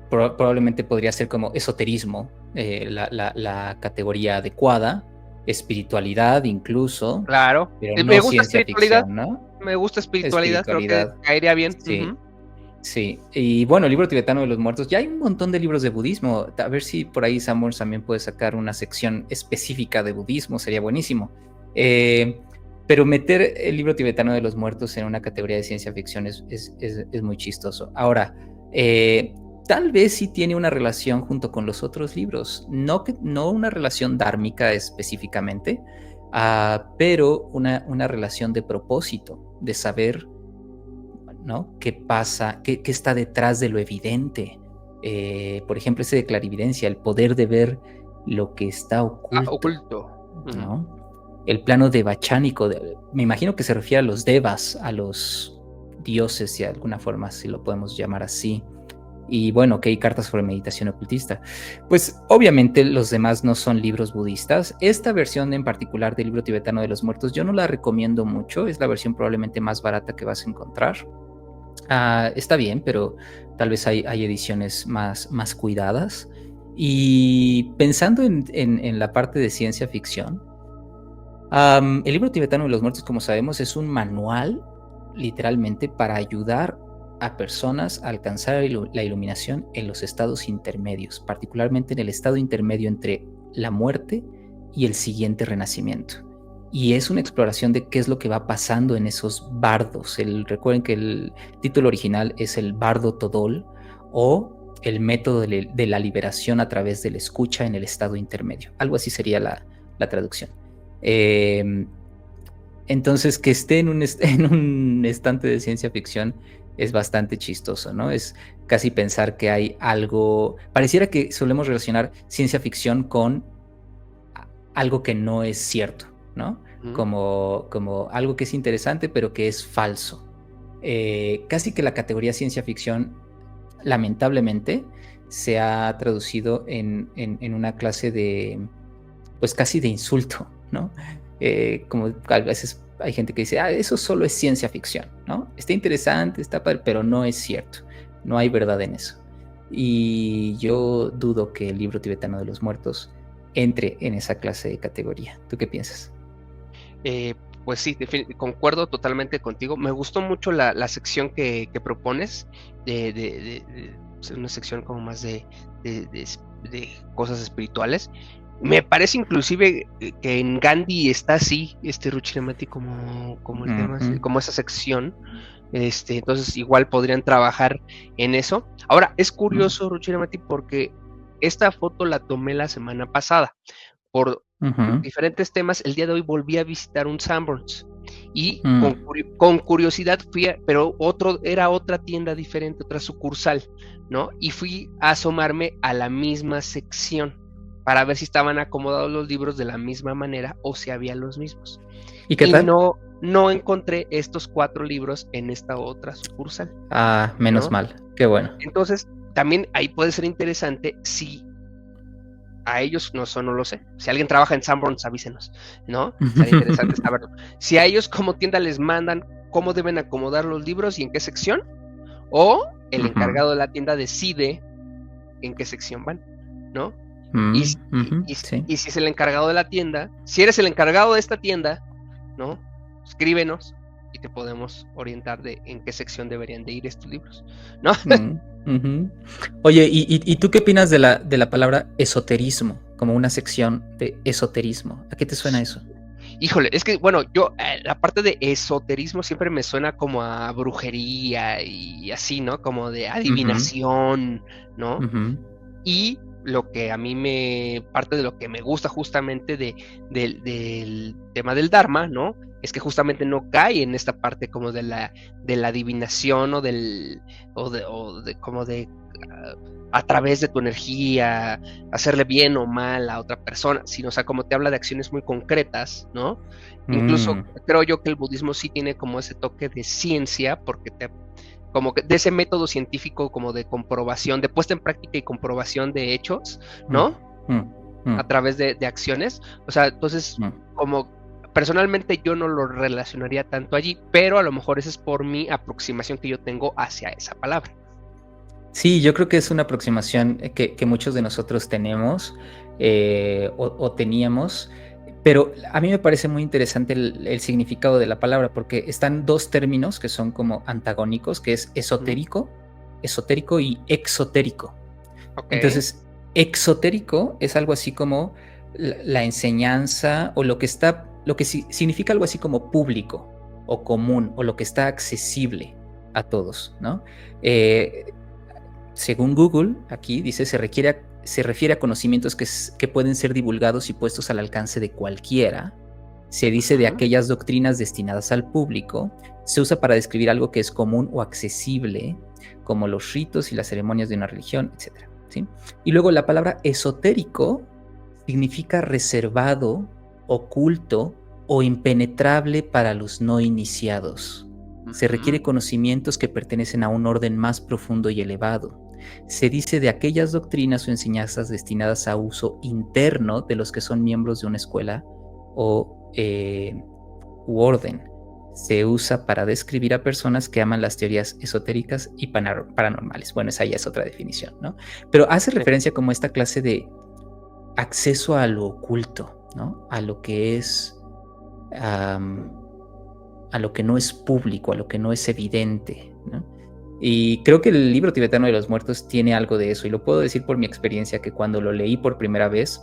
Probablemente podría ser como esoterismo, la categoría adecuada, espiritualidad incluso. Claro, pero me no gusta ciencia espiritualidad, ficción, ¿no? Me gusta espiritualidad, creo que caería bien. Sí. Sí, y bueno, el libro tibetano de los muertos, ya hay un montón de libros de budismo. A ver si por ahí Sanborns también puede sacar una sección específica de budismo, sería buenísimo. Pero meter el libro tibetano de los muertos en una categoría de ciencia ficción es muy chistoso. Ahora, tal vez sí tiene una relación junto con los otros libros, no una relación dármica específicamente, pero una relación de propósito, de saber, ¿no?, qué pasa, qué está detrás de lo evidente. Por ejemplo, ese de clarividencia, el poder de ver lo que está oculto. Oculto. ¿No? El plano devachánico, me imagino que se refiere a los devas, a los dioses, de alguna forma, si lo podemos llamar así. Y bueno, que hay cartas sobre meditación ocultista. Pues obviamente los demás no son libros budistas. Esta versión en particular del libro tibetano de los muertos yo no la recomiendo mucho, es la versión probablemente más barata que vas a encontrar. Está bien, pero tal vez hay ediciones más cuidadas. Y pensando en la parte de ciencia ficción, el libro tibetano de los muertos, como sabemos, es un manual literalmente para ayudar a personas a alcanzar la iluminación en los estados intermedios, particularmente en el estado intermedio entre la muerte y el siguiente renacimiento. Y es una exploración de qué es lo que va pasando en esos bardos. Recuerden que el título original es el Bardo Todol, o el método de la liberación a través de la escucha en el estado intermedio. Algo así sería la traducción. Entonces, que esté en un estante de ciencia ficción es bastante chistoso, ¿no? Es casi pensar que hay algo... Pareciera que solemos relacionar ciencia ficción con algo que no es cierto, ¿no? Como algo que es interesante, pero que es falso. Casi que la categoría ciencia ficción, lamentablemente, se ha traducido en una clase de... pues casi de insulto, ¿no? Como a veces hay gente que dice, eso solo es ciencia ficción, ¿no? Está interesante, está padre, pero no es cierto. No hay verdad en eso. Y yo dudo que el libro tibetano de los muertos entre en esa clase de categoría. ¿Tú qué piensas? Pues sí, concuerdo totalmente contigo. Me gustó mucho la sección que propones, de una sección como más de cosas espirituales. Me parece inclusive que en Gandhi está así, Ruchinamati, como el tema, como esa sección. Entonces igual podrían trabajar en eso. Ahora, es curioso, Ruchinamati, porque esta foto la tomé la semana pasada. Por diferentes temas, el día de hoy volví a visitar un Sanborns. Y con curiosidad fui pero era otra tienda diferente, otra sucursal, ¿no? Y fui a asomarme a la misma sección para ver si estaban acomodados los libros de la misma manera o si había los mismos. ¿Y qué tal? No encontré estos 4 libros en esta otra sucursal. Menos mal, qué bueno. Entonces, también ahí puede ser interesante si a ellos, no lo sé, si alguien trabaja en Sanborns, avísenos, ¿no? Sería interesante saberlo. Si a ellos como tienda les mandan cómo deben acomodar los libros y en qué sección, o el encargado de la tienda decide en qué sección van, ¿no? Y si es el encargado de la tienda, si eres el encargado de esta tienda, ¿no? Escríbenos y te podemos orientar de en qué sección deberían de ir estos libros, ¿no? Oye, ¿y tú qué opinas de la palabra esoterismo, como una sección de esoterismo? ¿A qué te suena eso? Híjole, es que, bueno, yo, la parte de esoterismo siempre me suena como a brujería y así, ¿no? Como de adivinación, ¿no? Y lo que a mí parte de lo que me gusta justamente del tema del Dharma, ¿no? Es que justamente no cae en esta parte como de la adivinación a través de tu energía, hacerle bien o mal a otra persona, sino, o sea, como te habla de acciones muy concretas, ¿no? Incluso creo yo que el budismo sí tiene como ese toque de ciencia, porque como que de ese método científico como de comprobación, de puesta en práctica y comprobación de hechos, ¿no? A través de acciones. O sea, entonces, como personalmente yo no lo relacionaría tanto allí, pero a lo mejor esa es por mi aproximación que yo tengo hacia esa palabra. Sí, yo creo que es una aproximación que muchos de nosotros tenemos o teníamos, pero a mí me parece muy interesante el significado de la palabra, porque están 2 términos que son como antagónicos, que es esotérico y exotérico. Okay. Entonces, exotérico es algo así como la enseñanza o lo que está lo que significa algo así como público o común o lo que está accesible a todos, ¿no? Según Google, aquí dice, se refiere a conocimientos que pueden ser divulgados y puestos al alcance de cualquiera. Se dice de aquellas doctrinas destinadas al público. Se usa para describir algo que es común o accesible, como los ritos y las ceremonias de una religión, etc. ¿Sí? Y luego la palabra esotérico significa reservado, oculto o impenetrable para los no iniciados. Se requiere conocimientos que pertenecen a un orden más profundo y elevado. Se dice de aquellas doctrinas o enseñanzas destinadas a uso interno de los que son miembros de una escuela u orden. Se usa para describir a personas que aman las teorías esotéricas y paranormales. Bueno, esa ya es otra definición, ¿no? Pero hace referencia como esta clase de acceso a lo oculto, ¿no? A lo que es... a lo que no es público, a lo que no es evidente, ¿no? Y creo que el libro tibetano de los muertos tiene algo de eso, y lo puedo decir por mi experiencia, que cuando lo leí por primera vez,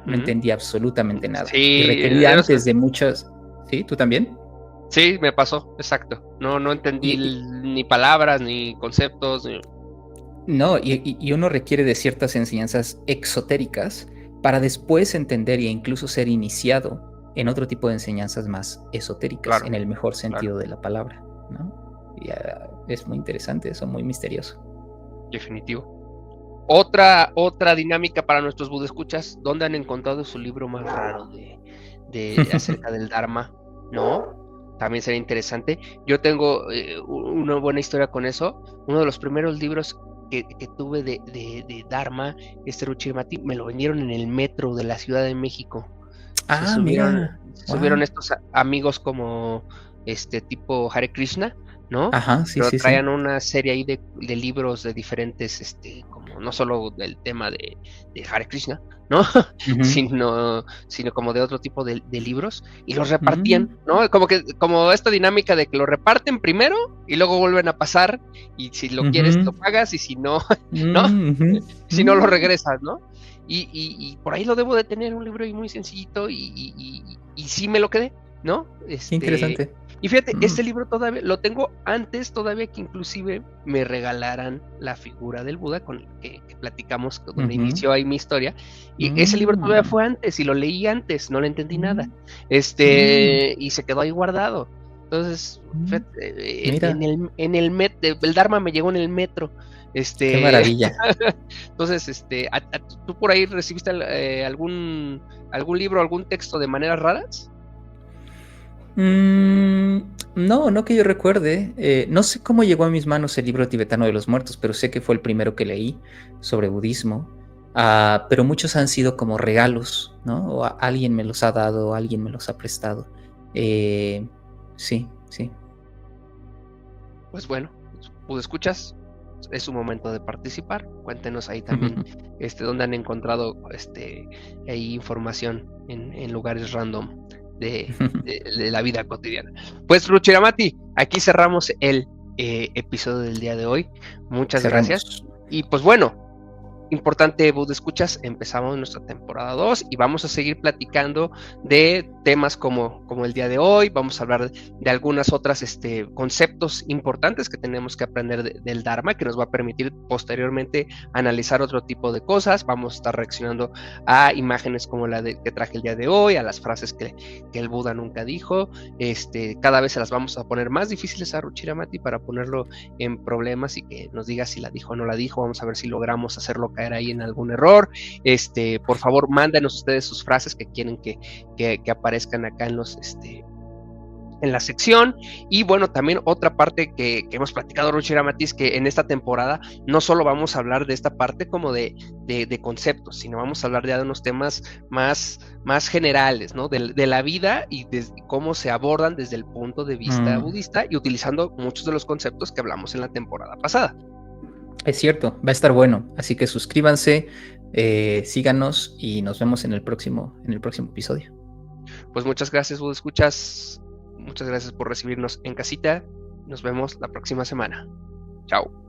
no entendí absolutamente nada. Sí, y requería antes de muchas... ¿Sí? ¿Tú también? Sí, me pasó, exacto. No entendí ni palabras, ni conceptos. No, y uno requiere de ciertas enseñanzas exotéricas para después entender e incluso ser iniciado en otro tipo de enseñanzas más esotéricas, claro, en el mejor sentido de la palabra, ¿no? Y es muy interesante eso, muy misterioso. Definitivo. Otra dinámica para nuestros budescuchas, ¿dónde han encontrado su libro más raro de acerca del Dharma? ¿No? También sería interesante. Yo tengo una buena historia con eso. Uno de los primeros libros que tuve de Dharma, Ruchir Mati, me lo vendieron en el metro de la Ciudad de México. Subieron estos amigos como tipo Hare Krishna, ¿no? Ajá, sí, pero sí, traían una serie ahí de libros de diferentes, como no solo del tema de Hare Krishna, ¿no? sino como de otro tipo de libros, y los repartían, ¿no? Como esta dinámica de que lo reparten primero y luego vuelven a pasar, y si lo quieres lo pagas, y si no, ¿no? Si no lo regresas, ¿no? Y por ahí lo debo de tener, un libro ahí muy sencillito, y sí me lo quedé, ¿no? Interesante. Y fíjate, este libro todavía lo tengo antes, todavía que inclusive me regalaran la figura del Buda con el que platicamos, donde inició ahí mi historia, y ese libro todavía fue antes, y lo leí antes, no le entendí nada, y se quedó ahí guardado. Entonces, fíjate, en el Dharma me llegó en el metro. Qué maravilla. Entonces, ¿tú por ahí recibiste algún libro, algún texto de maneras raras? No que yo recuerde. No sé cómo llegó a mis manos el libro tibetano de los muertos, pero sé que fue el primero que leí sobre budismo. Pero muchos han sido como regalos, ¿no? O alguien me los ha dado, alguien me los ha prestado. Sí. Pues bueno, escuchas, es un momento de participar. Cuéntenos ahí también dónde han encontrado ahí información en lugares random de la vida cotidiana. Pues Ruchir Mati, aquí cerramos el episodio del día de hoy. Muchas gracias. Y pues bueno, importante, budescuchas, empezamos nuestra temporada 2 y vamos a seguir platicando de temas como el día de hoy. Vamos a hablar de algunas otras conceptos importantes que tenemos que aprender del Dharma, que nos va a permitir posteriormente analizar otro tipo de cosas. Vamos a estar reaccionando a imágenes como la que traje el día de hoy, a las frases que el Buda nunca dijo. Cada vez se las vamos a poner más difíciles a Ruchir Mati para ponerlo en problemas y que nos diga si la dijo o no la dijo. Vamos a ver si logramos hacerlo caer ahí en algún error. Por favor, mándenos ustedes sus frases que quieren que aparezcan acá en la sección. Y bueno, también otra parte que hemos platicado, Ruchir Mati, es que en esta temporada no solo vamos a hablar de esta parte como de conceptos, sino vamos a hablar ya de unos temas más generales, ¿no? De la vida y de cómo se abordan desde el punto de vista budista, y utilizando muchos de los conceptos que hablamos en la temporada pasada. Es cierto, va a estar bueno, así que suscríbanse, síganos y nos vemos en el próximo episodio. Pues muchas gracias, escuchas. Muchas gracias por recibirnos en casita. Nos vemos la próxima semana. Chao.